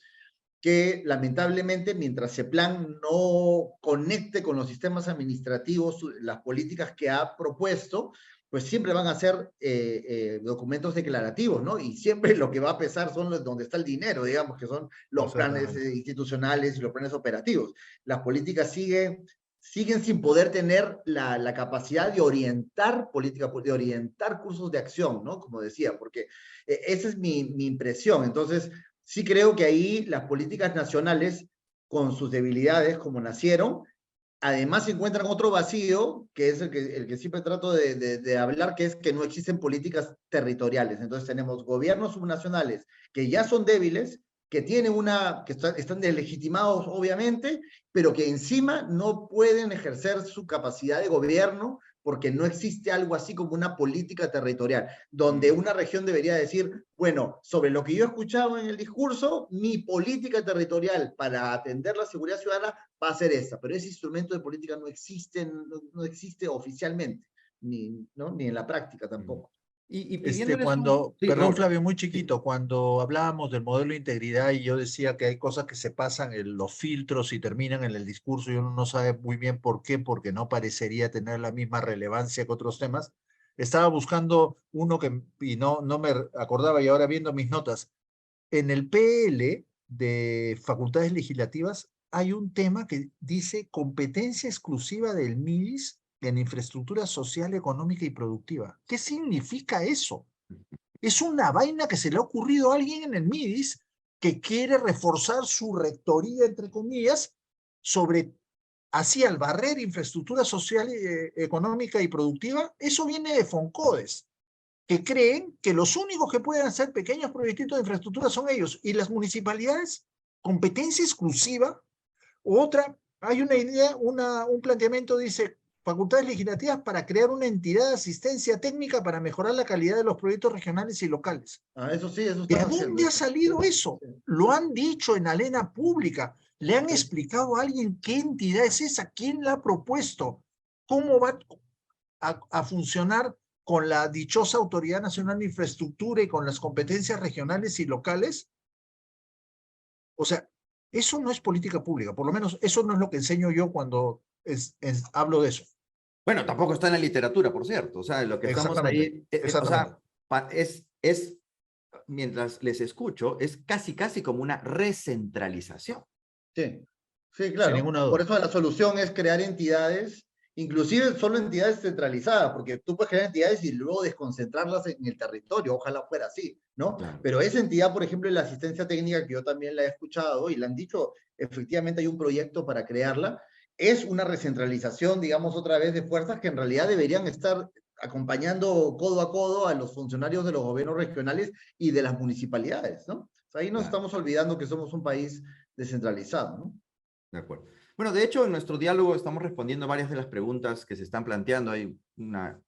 que lamentablemente mientras ese plan no conecte con los sistemas administrativos, las políticas que ha propuesto, pues siempre van a ser documentos declarativos, ¿no? Y siempre lo que va a pesar son los donde está el dinero, digamos, que son los planes institucionales y los planes operativos. Las políticas siguen sin poder tener la capacidad de orientar política, de orientar cursos de acción, ¿no? Como decía, porque esa es mi impresión. Entonces, sí creo que ahí las políticas nacionales, con sus debilidades como nacieron, además encuentran otro vacío, que es el que siempre trato de hablar, que es que no existen políticas territoriales. Entonces tenemos gobiernos subnacionales que ya son débiles, que tienen están deslegitimados obviamente, pero que encima no pueden ejercer su capacidad de gobierno porque no existe algo así como una política territorial, donde una región debería decir, bueno, sobre lo que yo he escuchado en el discurso, mi política territorial para atender la seguridad ciudadana va a ser esta, pero ese instrumento de política no existe oficialmente, ¿no?, ni en la práctica tampoco. Y pidiéndoles Sí, Perdón, Raúl. Flavio, muy Sí. chiquito, cuando hablábamos del modelo de integridad y yo decía que hay cosas que se pasan en los filtros y terminan en el discurso y uno no sabe muy bien por qué, porque no parecería tener la misma relevancia que otros temas, estaba buscando uno y no me acordaba y ahora viendo mis notas, en el PL de facultades legislativas hay un tema que dice competencia exclusiva del MIDIS en infraestructura social, económica y productiva. ¿Qué significa eso? Es una vaina que se le ha ocurrido a alguien en el MIDIS que quiere reforzar su rectoría, entre comillas, sobre, así al barrer infraestructura social, económica y productiva. Eso viene de Foncodes, que creen que los únicos que pueden hacer pequeños proyectos de infraestructura son ellos, y las municipalidades, competencia exclusiva. Otra, hay una idea, un planteamiento, dice, facultades legislativas para crear una entidad de asistencia técnica para mejorar la calidad de los proyectos regionales y locales. Eso sí, eso ¿De están haciendo. dónde ha salido eso? Sí. Lo han dicho en arena pública. ¿Le han explicado a alguien qué entidad es esa? ¿Quién la ha propuesto? ¿Cómo va a funcionar con la dichosa Autoridad Nacional de Infraestructura y con las competencias regionales y locales? O sea, eso no es política pública, por lo menos eso no es lo que enseño yo cuando hablo de eso. Bueno, tampoco está en la literatura, por cierto. O sea, lo que estamos ahí, o sea, mientras les escucho, es casi como una recentralización. Sí, sí, Sin claro. ninguna duda. Por eso la solución es crear entidades, inclusive solo entidades centralizadas, porque tú puedes crear entidades y luego desconcentrarlas en el territorio, ojalá fuera así, ¿no? Claro. Pero esa entidad, por ejemplo, en la asistencia técnica, que yo también la he escuchado y la han dicho, efectivamente hay un proyecto para crearla, es una recentralización, digamos, otra vez de fuerzas que en realidad deberían estar acompañando codo a codo a los funcionarios de los gobiernos regionales y de las municipalidades, ¿no? O sea, ahí nos Claro. estamos olvidando que somos un país descentralizado, ¿no? De acuerdo. Bueno, de hecho, en nuestro diálogo estamos respondiendo varias de las preguntas que se están planteando. Hay una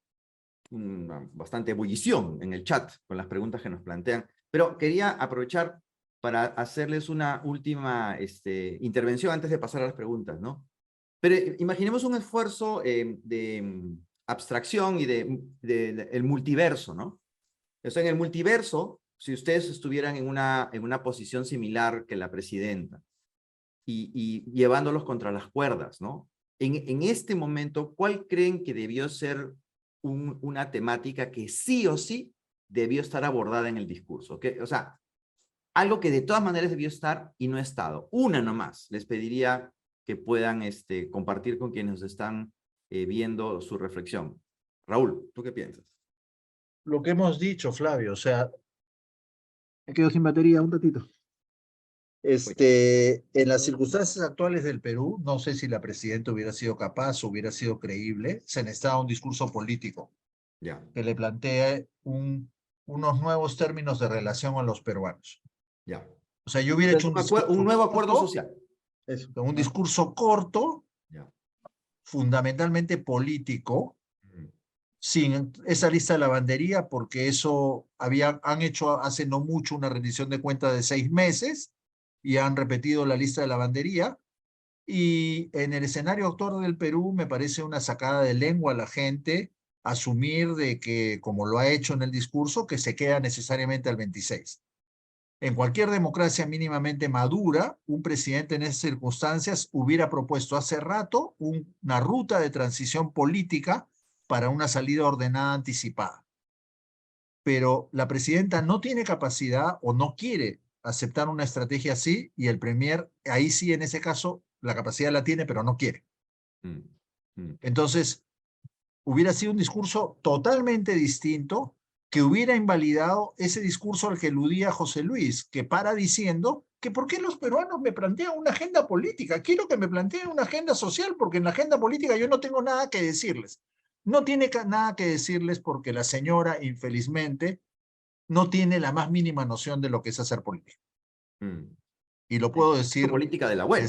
bastante ebullición en el chat con las preguntas que nos plantean, pero quería aprovechar para hacerles una última intervención antes de pasar a las preguntas, ¿no? Pero imaginemos un esfuerzo de abstracción y de el multiverso, ¿no? O sea, en el multiverso, si ustedes estuvieran en una posición similar que la presidenta, y llevándolos contra las cuerdas, ¿no? En este momento, ¿cuál creen que debió ser una temática que sí o sí debió estar abordada en el discurso? O sea, algo que de todas maneras debió estar y no ha estado. Una nomás. Les pediría que puedan compartir con quienes están viendo su reflexión. Raúl, ¿tú qué piensas? Lo que hemos dicho, Flavio, o sea, me quedo sin batería un ratito. En las circunstancias actuales del Perú, no sé si la presidenta hubiera sido capaz, hubiera sido creíble, se necesitaba un discurso político Ya, que le plantee unos nuevos términos de relación a los peruanos. ya. O sea, yo hubiera hecho un discurso Un nuevo acuerdo corto, social. Eso. un discurso corto, Ya. fundamentalmente político, Ujú. sin esa lista de lavandería, porque eso han hecho hace no mucho una rendición de cuentas de 6 meses y han repetido la lista de lavandería. Y en el escenario actual del Perú me parece una sacada de lengua a la gente asumir de que, como lo ha hecho en el discurso, que se queda necesariamente al 26. En cualquier democracia mínimamente madura, un presidente en esas circunstancias hubiera propuesto hace rato una ruta de transición política para una salida ordenada anticipada. Pero la presidenta no tiene capacidad o no quiere aceptar una estrategia así y el premier, ahí sí en ese caso, la capacidad la tiene, pero no quiere. Mm, mm. Entonces, hubiera sido un discurso totalmente distinto que hubiera invalidado ese discurso al que eludía José Luis, que para diciendo que por qué los peruanos me plantean una agenda política, quiero que me planteen una agenda social, porque en la agenda política yo no tengo nada que decirles. No tiene nada que decirles porque la señora, infelizmente, no tiene la más mínima noción de lo que es hacer política. Mm. Y lo puedo En todo caso, decir política de la buena.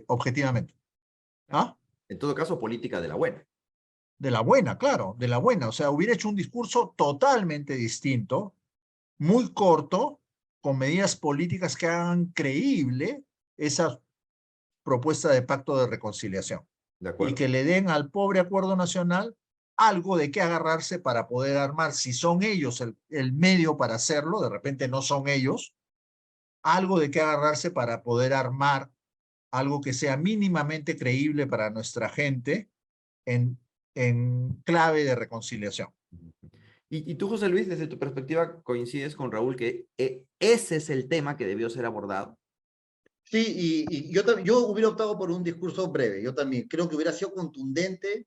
objetivamente. ¿Ah? En todo caso, política de la buena. De la buena, claro, de la buena. O sea, hubiera hecho un discurso totalmente distinto, muy corto, con medidas políticas que hagan creíble esa propuesta de pacto de reconciliación De y acuerdo. que le den al pobre acuerdo nacional algo de qué agarrarse para poder armar, si son ellos el medio para hacerlo, de repente no son ellos, algo de qué agarrarse para poder armar algo que sea mínimamente creíble para nuestra gente en clave de reconciliación. Y tú, José Luis, desde tu perspectiva, coincides con Raúl que ese es el tema que debió ser abordado. Sí, y yo hubiera optado por un discurso breve. Yo también creo que hubiera sido contundente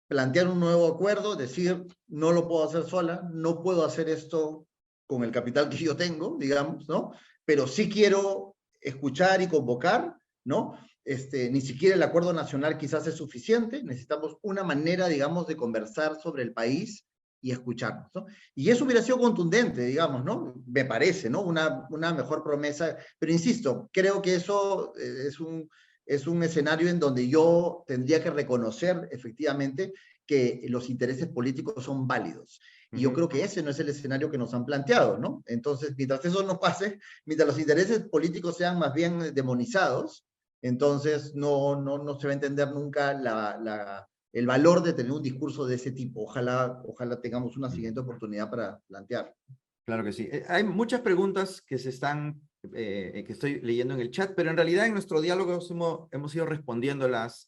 plantear un nuevo acuerdo, decir, no lo puedo hacer sola, no puedo hacer esto con el capital que yo tengo, digamos, ¿no? Pero sí quiero escuchar y convocar, ¿no? Ni siquiera el acuerdo nacional quizás es suficiente, necesitamos una manera, digamos, de conversar sobre el país y escucharnos, ¿no? Y eso hubiera sido contundente, digamos, ¿no? Me parece, ¿no? Una mejor promesa, pero insisto, creo que eso es un escenario en donde yo tendría que reconocer efectivamente que los intereses políticos son válidos. Y yo creo que ese no es el escenario que nos han planteado, ¿no? Entonces, mientras eso no pase, mientras los intereses políticos sean más bien demonizados, entonces no se va a entender nunca el valor de tener un discurso de ese tipo. Ojalá tengamos una siguiente oportunidad para plantear. Claro que sí. Hay muchas preguntas que que estoy leyendo en el chat, pero en realidad en nuestro diálogo hemos ido respondiéndolas,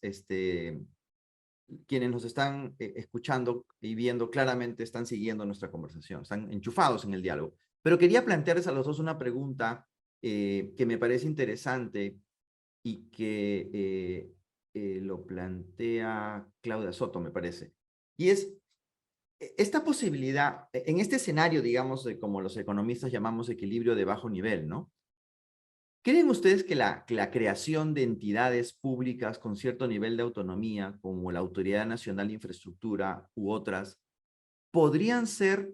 quienes nos están escuchando y viendo claramente están siguiendo nuestra conversación, están enchufados en el diálogo. Pero quería plantearles a los dos una pregunta que me parece interesante y que lo plantea Claudia Soto, me parece. Y es esta posibilidad, en este escenario, digamos, de como los economistas llamamos equilibrio de bajo nivel, ¿no? ¿Creen ustedes que la creación de entidades públicas con cierto nivel de autonomía, como la Autoridad Nacional de Infraestructura u otras, podrían ser,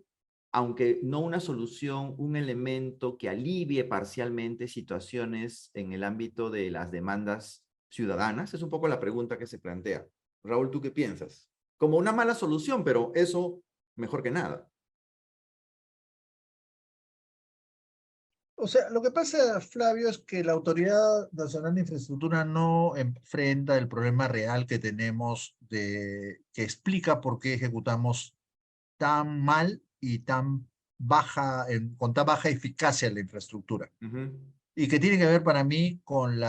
aunque no una solución, un elemento que alivie parcialmente situaciones en el ámbito de las demandas ciudadanas? Es un poco la pregunta que se plantea. Raúl, ¿tú qué piensas? Como una mala solución, pero eso mejor que nada. O sea, lo que pasa, Flavio, es que la Autoridad Nacional de Infraestructura no enfrenta el problema real que tenemos que explica por qué ejecutamos tan mal y tan con tan baja eficacia la infraestructura. Y que tiene que ver para mí con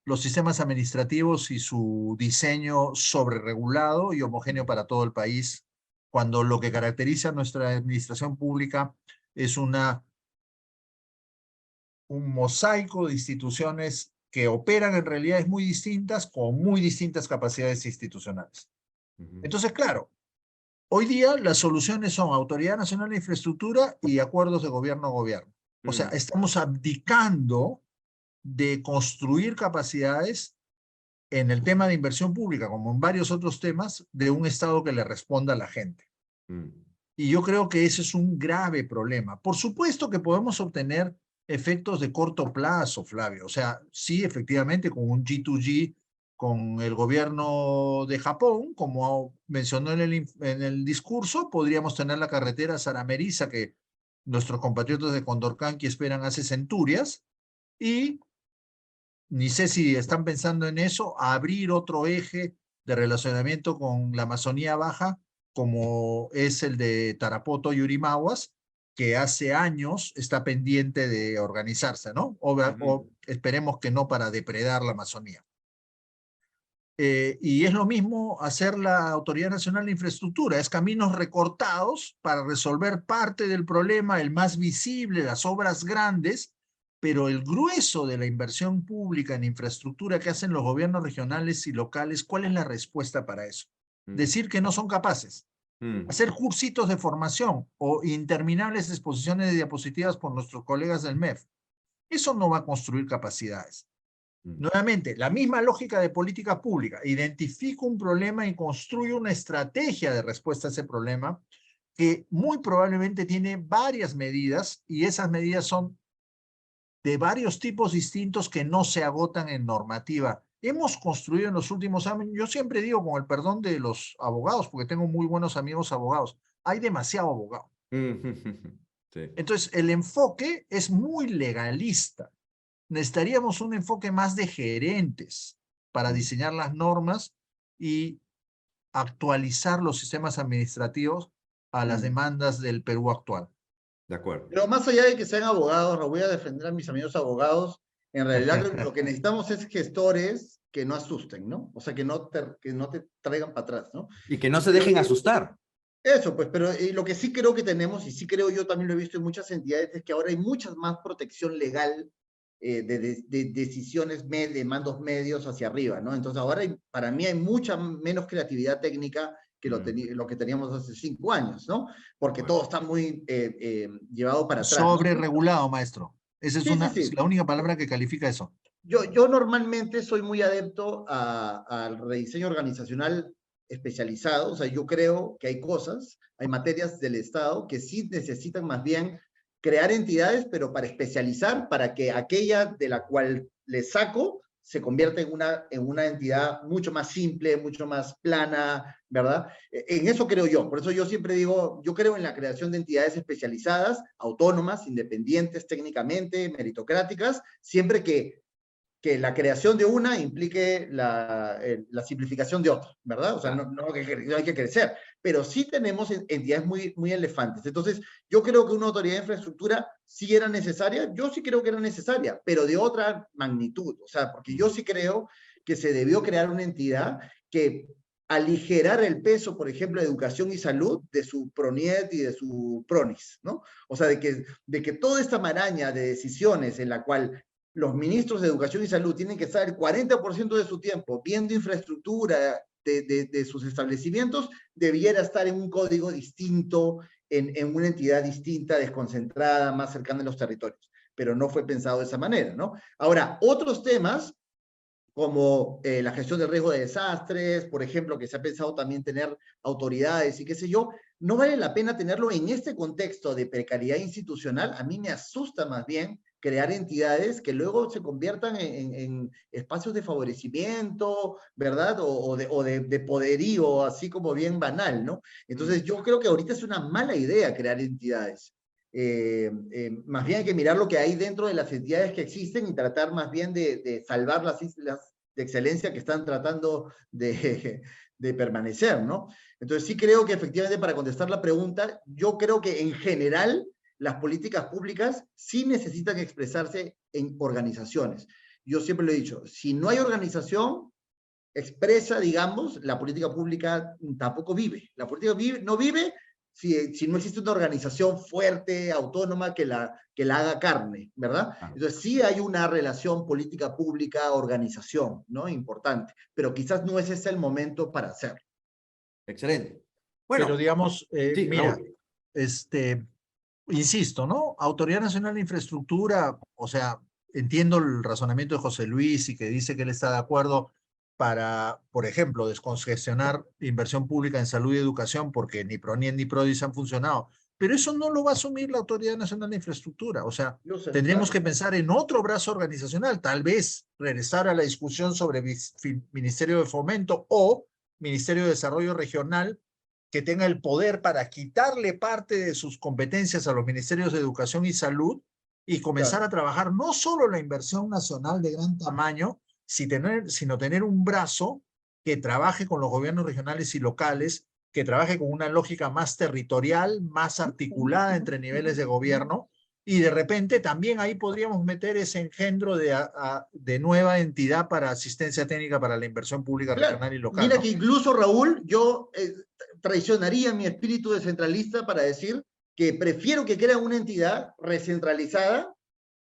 los sistemas administrativos y su diseño sobreregulado y homogéneo para todo el país, cuando lo que caracteriza a nuestra administración pública es un mosaico de instituciones que operan en realidades muy distintas, con muy distintas capacidades institucionales. Entonces, claro, hoy día las soluciones son Autoridad Nacional de Infraestructura y acuerdos de gobierno a gobierno. O sea, estamos abdicando de construir capacidades en el tema de inversión pública, como en varios otros temas, de un Estado que le responda a la gente. Y yo creo que ese es un grave problema. Por supuesto que podemos obtener efectos de corto plazo, Flavio. O sea, sí, efectivamente, con un G2G, con el gobierno de Japón, como mencionó en el discurso, podríamos tener la carretera Sarameriza que nuestros compatriotas de Condorcanqui esperan hace centurias, y ni sé si están pensando en eso, abrir otro eje de relacionamiento con la Amazonía Baja, como es el de Tarapoto y Urimaguas, que hace años está pendiente de organizarse, ¿no? O esperemos que no para depredar la Amazonía. Y es lo mismo hacer la Autoridad Nacional de Infraestructura, es caminos recortados para resolver parte del problema, el más visible, las obras grandes, pero el grueso de la inversión pública en infraestructura que hacen los gobiernos regionales y locales, ¿cuál es la respuesta para eso? Decir que no son capaces. Hacer cursitos de formación o interminables exposiciones de diapositivas por nuestros colegas del MEF. Eso no va a construir capacidades. Nuevamente, la misma lógica de política pública. Identifico un problema y construyo una estrategia de respuesta a ese problema que muy probablemente tiene varias medidas, y esas medidas son de varios tipos distintos que no se agotan en normativa. Hemos construido en los últimos años, yo siempre digo, con el perdón de los abogados, porque tengo muy buenos amigos abogados, hay demasiado abogado. Sí. Entonces, el enfoque es muy legalista. Necesitaríamos un enfoque más de gerentes para diseñar las normas y actualizar los sistemas administrativos a las demandas del Perú actual. De acuerdo. Pero más allá de que sean abogados, lo voy a defender a mis amigos abogados, en realidad lo que necesitamos es gestores que no asusten, ¿no? O sea, que no te traigan para atrás, ¿no? Y que no se dejen asustar. Eso, pues, pero lo que sí creo que tenemos, y sí creo yo también lo he visto en muchas entidades, es que ahora hay mucha más protección legal de decisiones de mandos medios hacia arriba, ¿no? Entonces ahora para mí hay mucha menos creatividad técnica que lo que teníamos hace 5 años, ¿no? Porque todo está muy llevado para atrás. Sobreregulado, maestro. Esa es la única palabra que califica eso. Yo normalmente soy muy adepto al rediseño organizacional especializado. O sea, yo creo que hay materias del Estado que sí necesitan más bien crear entidades, pero para especializar, para que aquella de la cual le saco se convierta en una entidad mucho más simple, mucho más plana, ¿verdad? En eso creo yo. Por eso yo siempre digo, yo creo en la creación de entidades especializadas, autónomas, independientes técnicamente, meritocráticas, siempre que la creación de una implique la simplificación de otra, ¿verdad? O sea, no hay que crecer, pero sí tenemos entidades muy elefantes. Entonces, yo creo que una autoridad de infraestructura sí era necesaria, yo sí creo que era necesaria, pero de otra magnitud, o sea, porque yo sí creo que se debió crear una entidad que aligerar el peso, por ejemplo, de educación y salud de su PRONIET y de su PRONIS, ¿no? O sea, de que toda esta maraña de decisiones en la cual los ministros de Educación y Salud tienen que estar el 40% de su tiempo viendo infraestructura de sus establecimientos, debiera estar en un código distinto, en una entidad distinta, desconcentrada, más cercana a los territorios. Pero no fue pensado de esa manera, ¿no? Ahora, otros temas, como la gestión del riesgo de desastres, por ejemplo, que se ha pensado también tener autoridades y qué sé yo, no vale la pena tenerlo en este contexto de precariedad institucional. A mí me asusta más bien crear entidades que luego se conviertan en espacios de favorecimiento, ¿verdad? O de poderío, así como bien banal, ¿no? Entonces yo creo que ahorita es una mala idea crear entidades. Más bien hay que mirar lo que hay dentro de las entidades que existen y tratar más bien de salvar las islas de excelencia que están tratando de permanecer, ¿no? Entonces sí creo que efectivamente, para contestar la pregunta, yo creo que en general las políticas públicas sí necesitan expresarse en organizaciones. Yo siempre lo he dicho, si no hay organización expresa, digamos, la política pública tampoco vive. La política no vive si no existe una organización fuerte, autónoma, que la haga carne, ¿verdad? Entonces sí hay una relación política pública, organización, ¿no? Importante, pero quizás no es ese el momento para hacerlo. Excelente. Bueno, pero digamos, sí, mira, Raúl. insisto, ¿no? Autoridad Nacional de Infraestructura, o sea, entiendo el razonamiento de José Luis y que dice que él está de acuerdo para, por ejemplo, descongestionar inversión pública en salud y educación porque ni PRONIEM ni PRODIS han funcionado. Pero eso no lo va a asumir la Autoridad Nacional de Infraestructura. O sea, Yo sé, tendremos claro. que pensar en otro brazo organizacional, tal vez regresar a la discusión sobre Ministerio de Fomento o Ministerio de Desarrollo Regional, que tenga el poder para quitarle parte de sus competencias a los ministerios de Educación y Salud y comenzar Claro. a trabajar no solo la inversión nacional de gran tamaño, sino tener un brazo que trabaje con los gobiernos regionales y locales, que trabaje con una lógica más territorial, más articulada entre niveles de gobierno, y de repente también ahí podríamos meter ese engendro de nueva entidad para asistencia técnica para la inversión pública Claro. regional y local, Mira ¿no? que incluso, Raúl, yo traicionaría mi espíritu descentralista para decir que prefiero que crea una entidad recentralizada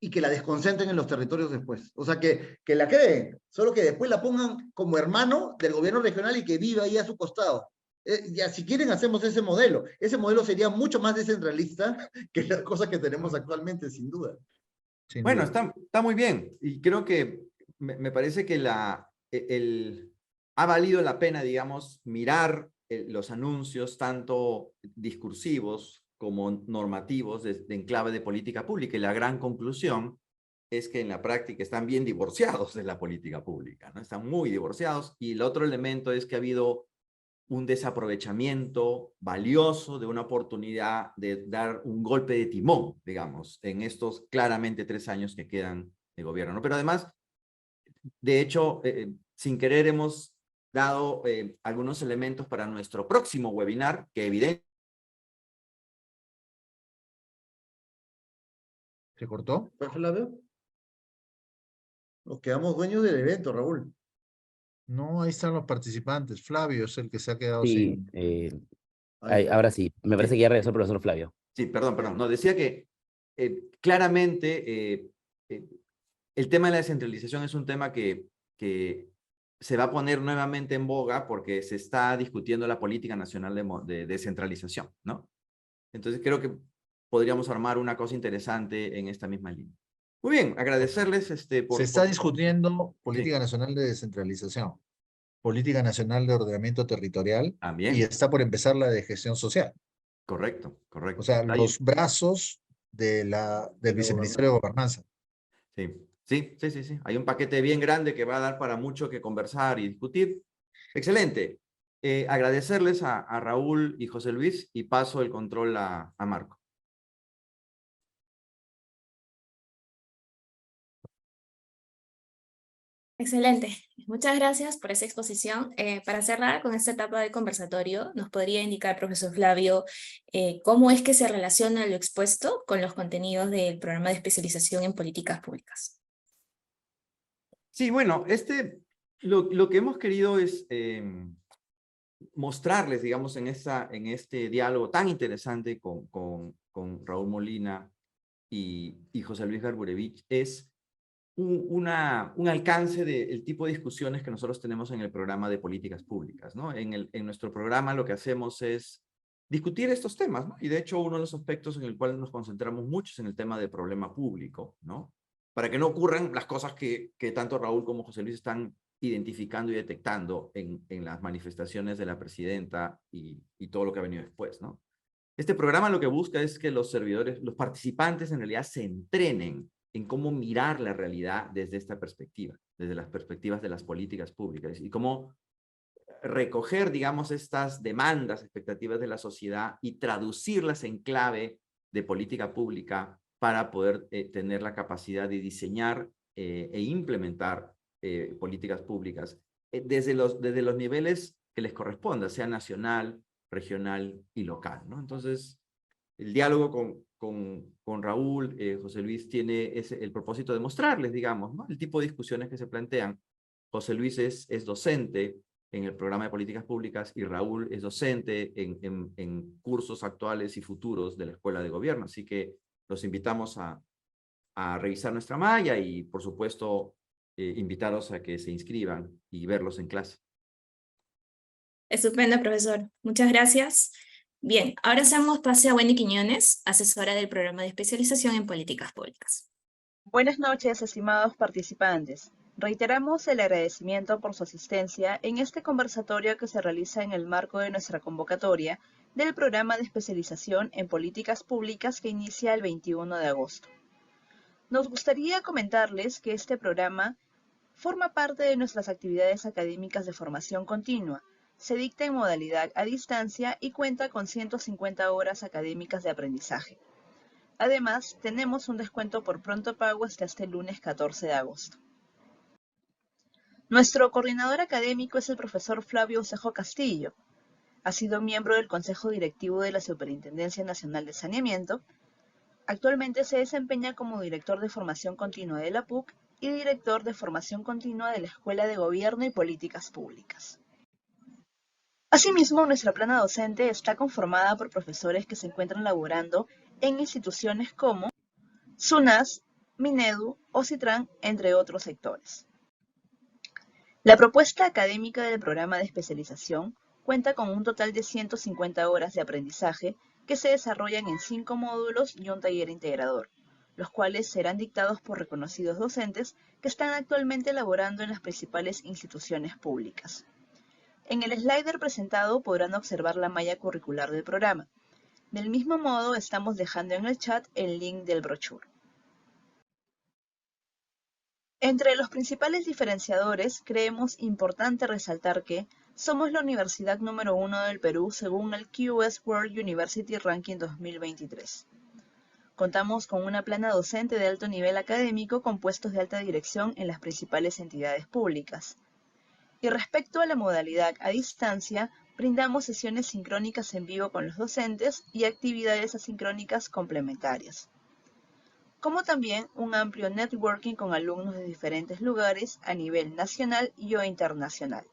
y que la desconcentren en los territorios después. O sea, que la creen, solo que después la pongan como hermano del gobierno regional y que viva ahí a su costado. Ya, si quieren, hacemos ese modelo. Ese modelo sería mucho más descentralista que las cosas que tenemos actualmente, sin duda. Sin Bueno, duda. está muy bien y creo que me parece que ha valido la pena, digamos, mirar los anuncios tanto discursivos como normativos en clave de política pública y la gran conclusión es que en la práctica están bien divorciados de la política pública, ¿no? Están muy divorciados y el otro elemento es que ha habido un desaprovechamiento valioso de una oportunidad de dar un golpe de timón, digamos, en estos claramente 3 años que quedan de gobierno, ¿no? Pero además, de hecho, sin querer hemos dado algunos elementos para nuestro próximo webinar, que evidentemente ¿Se cortó? ¿Pues la veo? Nos quedamos dueños del evento, Raúl. No, ahí están los participantes. Flavio es el que se ha quedado Sí, sin. Ahí está. ahora sí. Me parece Sí. que ya regresó el profesor Flavio. Sí, perdón. No, decía que claramente el tema de la descentralización es un tema que se va a poner nuevamente en boga porque se está discutiendo la política nacional de descentralización, ¿no? Entonces creo que podríamos armar una cosa interesante en esta misma línea. Muy bien, agradecerles Se está discutiendo política nacional de descentralización, política nacional de ordenamiento territorial y También, está por empezar la de gestión social. correcto. O sea, Ahí, los brazos del Viceministerio de Gobernanza. sí. Hay un paquete bien grande que va a dar para mucho que conversar y discutir. Excelente. Agradecerles a Raúl y José Luis y paso el control a Marco. Excelente. Muchas gracias por esa exposición. Para cerrar con esta etapa de conversatorio, ¿nos podría indicar, profesor Flavio, cómo es que se relaciona lo expuesto con los contenidos del programa de especialización en políticas públicas? Sí, bueno, lo que hemos querido es mostrarles, digamos, en este diálogo tan interesante con Raúl Molina y José Luis Garburevich, es un alcance del tipo de discusiones que nosotros tenemos en el programa de políticas públicas, ¿no? En nuestro programa lo que hacemos es discutir estos temas, ¿no? Y de hecho uno de los aspectos en el cual nos concentramos mucho es en el tema de problema público, ¿no? Para que no ocurran las cosas que tanto Raúl como José Luis están identificando y detectando en las manifestaciones de la presidenta y todo lo que ha venido después, ¿no? Este programa lo que busca es que los participantes en realidad se entrenen en cómo mirar la realidad desde esta perspectiva, desde las perspectivas de las políticas públicas y cómo recoger, digamos, estas demandas, expectativas de la sociedad y traducirlas en clave de política pública para poder tener la capacidad de diseñar e implementar políticas públicas desde los niveles que les corresponda, sea nacional, regional y local, ¿no? Entonces, el diálogo con Raúl, José Luis, tiene el propósito de mostrarles, digamos, ¿no? El tipo de discusiones que se plantean. José Luis es docente en el programa de políticas públicas y Raúl es docente en cursos actuales y futuros de la Escuela de Gobierno. Así que los invitamos a revisar nuestra malla y, por supuesto, invitarlos a que se inscriban y verlos en clase. Estupendo, profesor. Muchas gracias. Bien, ahora hacemos pase a Wendy Quiñones, asesora del programa de especialización en políticas públicas. Buenas noches, estimados participantes. Reiteramos el agradecimiento por su asistencia en este conversatorio que se realiza en el marco de nuestra convocatoria del programa de especialización en políticas públicas que inicia el 21 de agosto. Nos gustaría comentarles que este programa forma parte de nuestras actividades académicas de formación continua. Se dicta en modalidad a distancia y cuenta con 150 horas académicas de aprendizaje. Además, tenemos un descuento por pronto pago hasta este lunes 14 de agosto. Nuestro coordinador académico es el profesor Flavio Ucejo Castillo. Ha sido miembro del Consejo Directivo de la Superintendencia Nacional de Saneamiento. Actualmente se desempeña como director de formación continua de la PUC y director de formación continua de la Escuela de Gobierno y Políticas Públicas. Asimismo, nuestra plana docente está conformada por profesores que se encuentran laborando en instituciones como SUNAS, Minedu, Ocitran, entre otros sectores. La propuesta académica del programa de especialización cuenta con un total de 150 horas de aprendizaje que se desarrollan en 5 módulos y un taller integrador, los cuales serán dictados por reconocidos docentes que están actualmente laborando en las principales instituciones públicas. En el slider presentado podrán observar la malla curricular del programa. Del mismo modo, estamos dejando en el chat el link del brochure. Entre los principales diferenciadores, creemos importante resaltar que somos la universidad número 1 del Perú según el QS World University Ranking 2023. Contamos con una plana docente de alto nivel académico con puestos de alta dirección en las principales entidades públicas. Y respecto a la modalidad a distancia, brindamos sesiones sincrónicas en vivo con los docentes y actividades asincrónicas complementarias, como también un amplio networking con alumnos de diferentes lugares a nivel nacional y o internacional.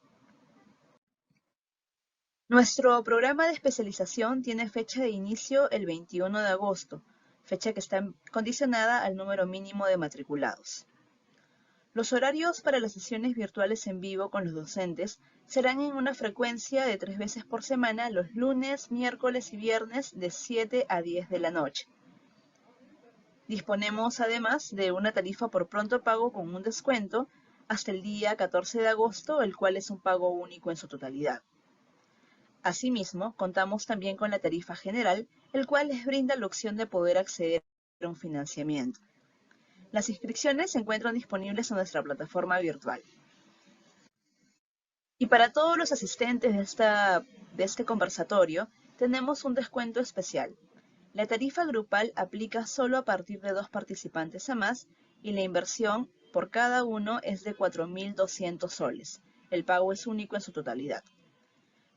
Nuestro programa de especialización tiene fecha de inicio el 21 de agosto, fecha que está condicionada al número mínimo de matriculados. Los horarios para las sesiones virtuales en vivo con los docentes serán en una frecuencia de 3 veces por semana los lunes, miércoles y viernes de 7 a 10 de la noche. Disponemos además de una tarifa por pronto pago con un descuento hasta el día 14 de agosto, el cual es un pago único en su totalidad. Asimismo, contamos también con la tarifa general, el cual les brinda la opción de poder acceder a un financiamiento. Las inscripciones se encuentran disponibles en nuestra plataforma virtual. Y para todos los asistentes de este conversatorio, tenemos un descuento especial. La tarifa grupal aplica solo a partir de 2 participantes a más y la inversión por cada uno es de 4.200 soles. El pago es único en su totalidad.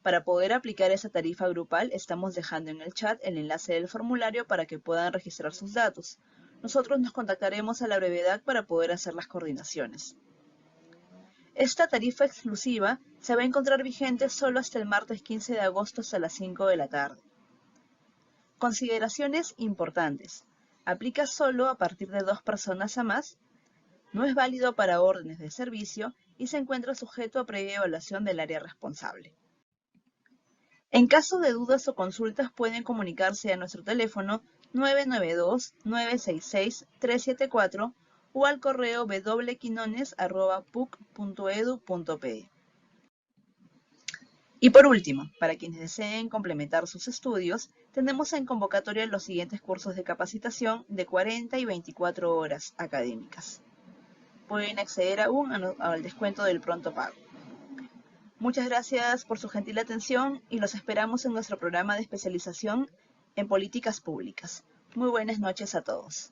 Para poder aplicar esa tarifa grupal, estamos dejando en el chat el enlace del formulario para que puedan registrar sus datos. Nosotros nos contactaremos a la brevedad para poder hacer las coordinaciones. Esta tarifa exclusiva se va a encontrar vigente solo hasta el martes 15 de agosto hasta las 5 de la tarde. Consideraciones importantes. Aplica solo a partir de 2 personas a más, no es válido para órdenes de servicio y se encuentra sujeto a previa evaluación del área responsable. En caso de dudas o consultas pueden comunicarse a nuestro teléfono 992-966-374 o al correo www.quinones@puc.edu.pe. Y por último, para quienes deseen complementar sus estudios, tenemos en convocatoria los siguientes cursos de capacitación de 40 y 24 horas académicas. Pueden acceder aún al descuento del pronto pago. Muchas gracias por su gentil atención y los esperamos en nuestro programa de especialización en políticas públicas. Muy buenas noches a todos.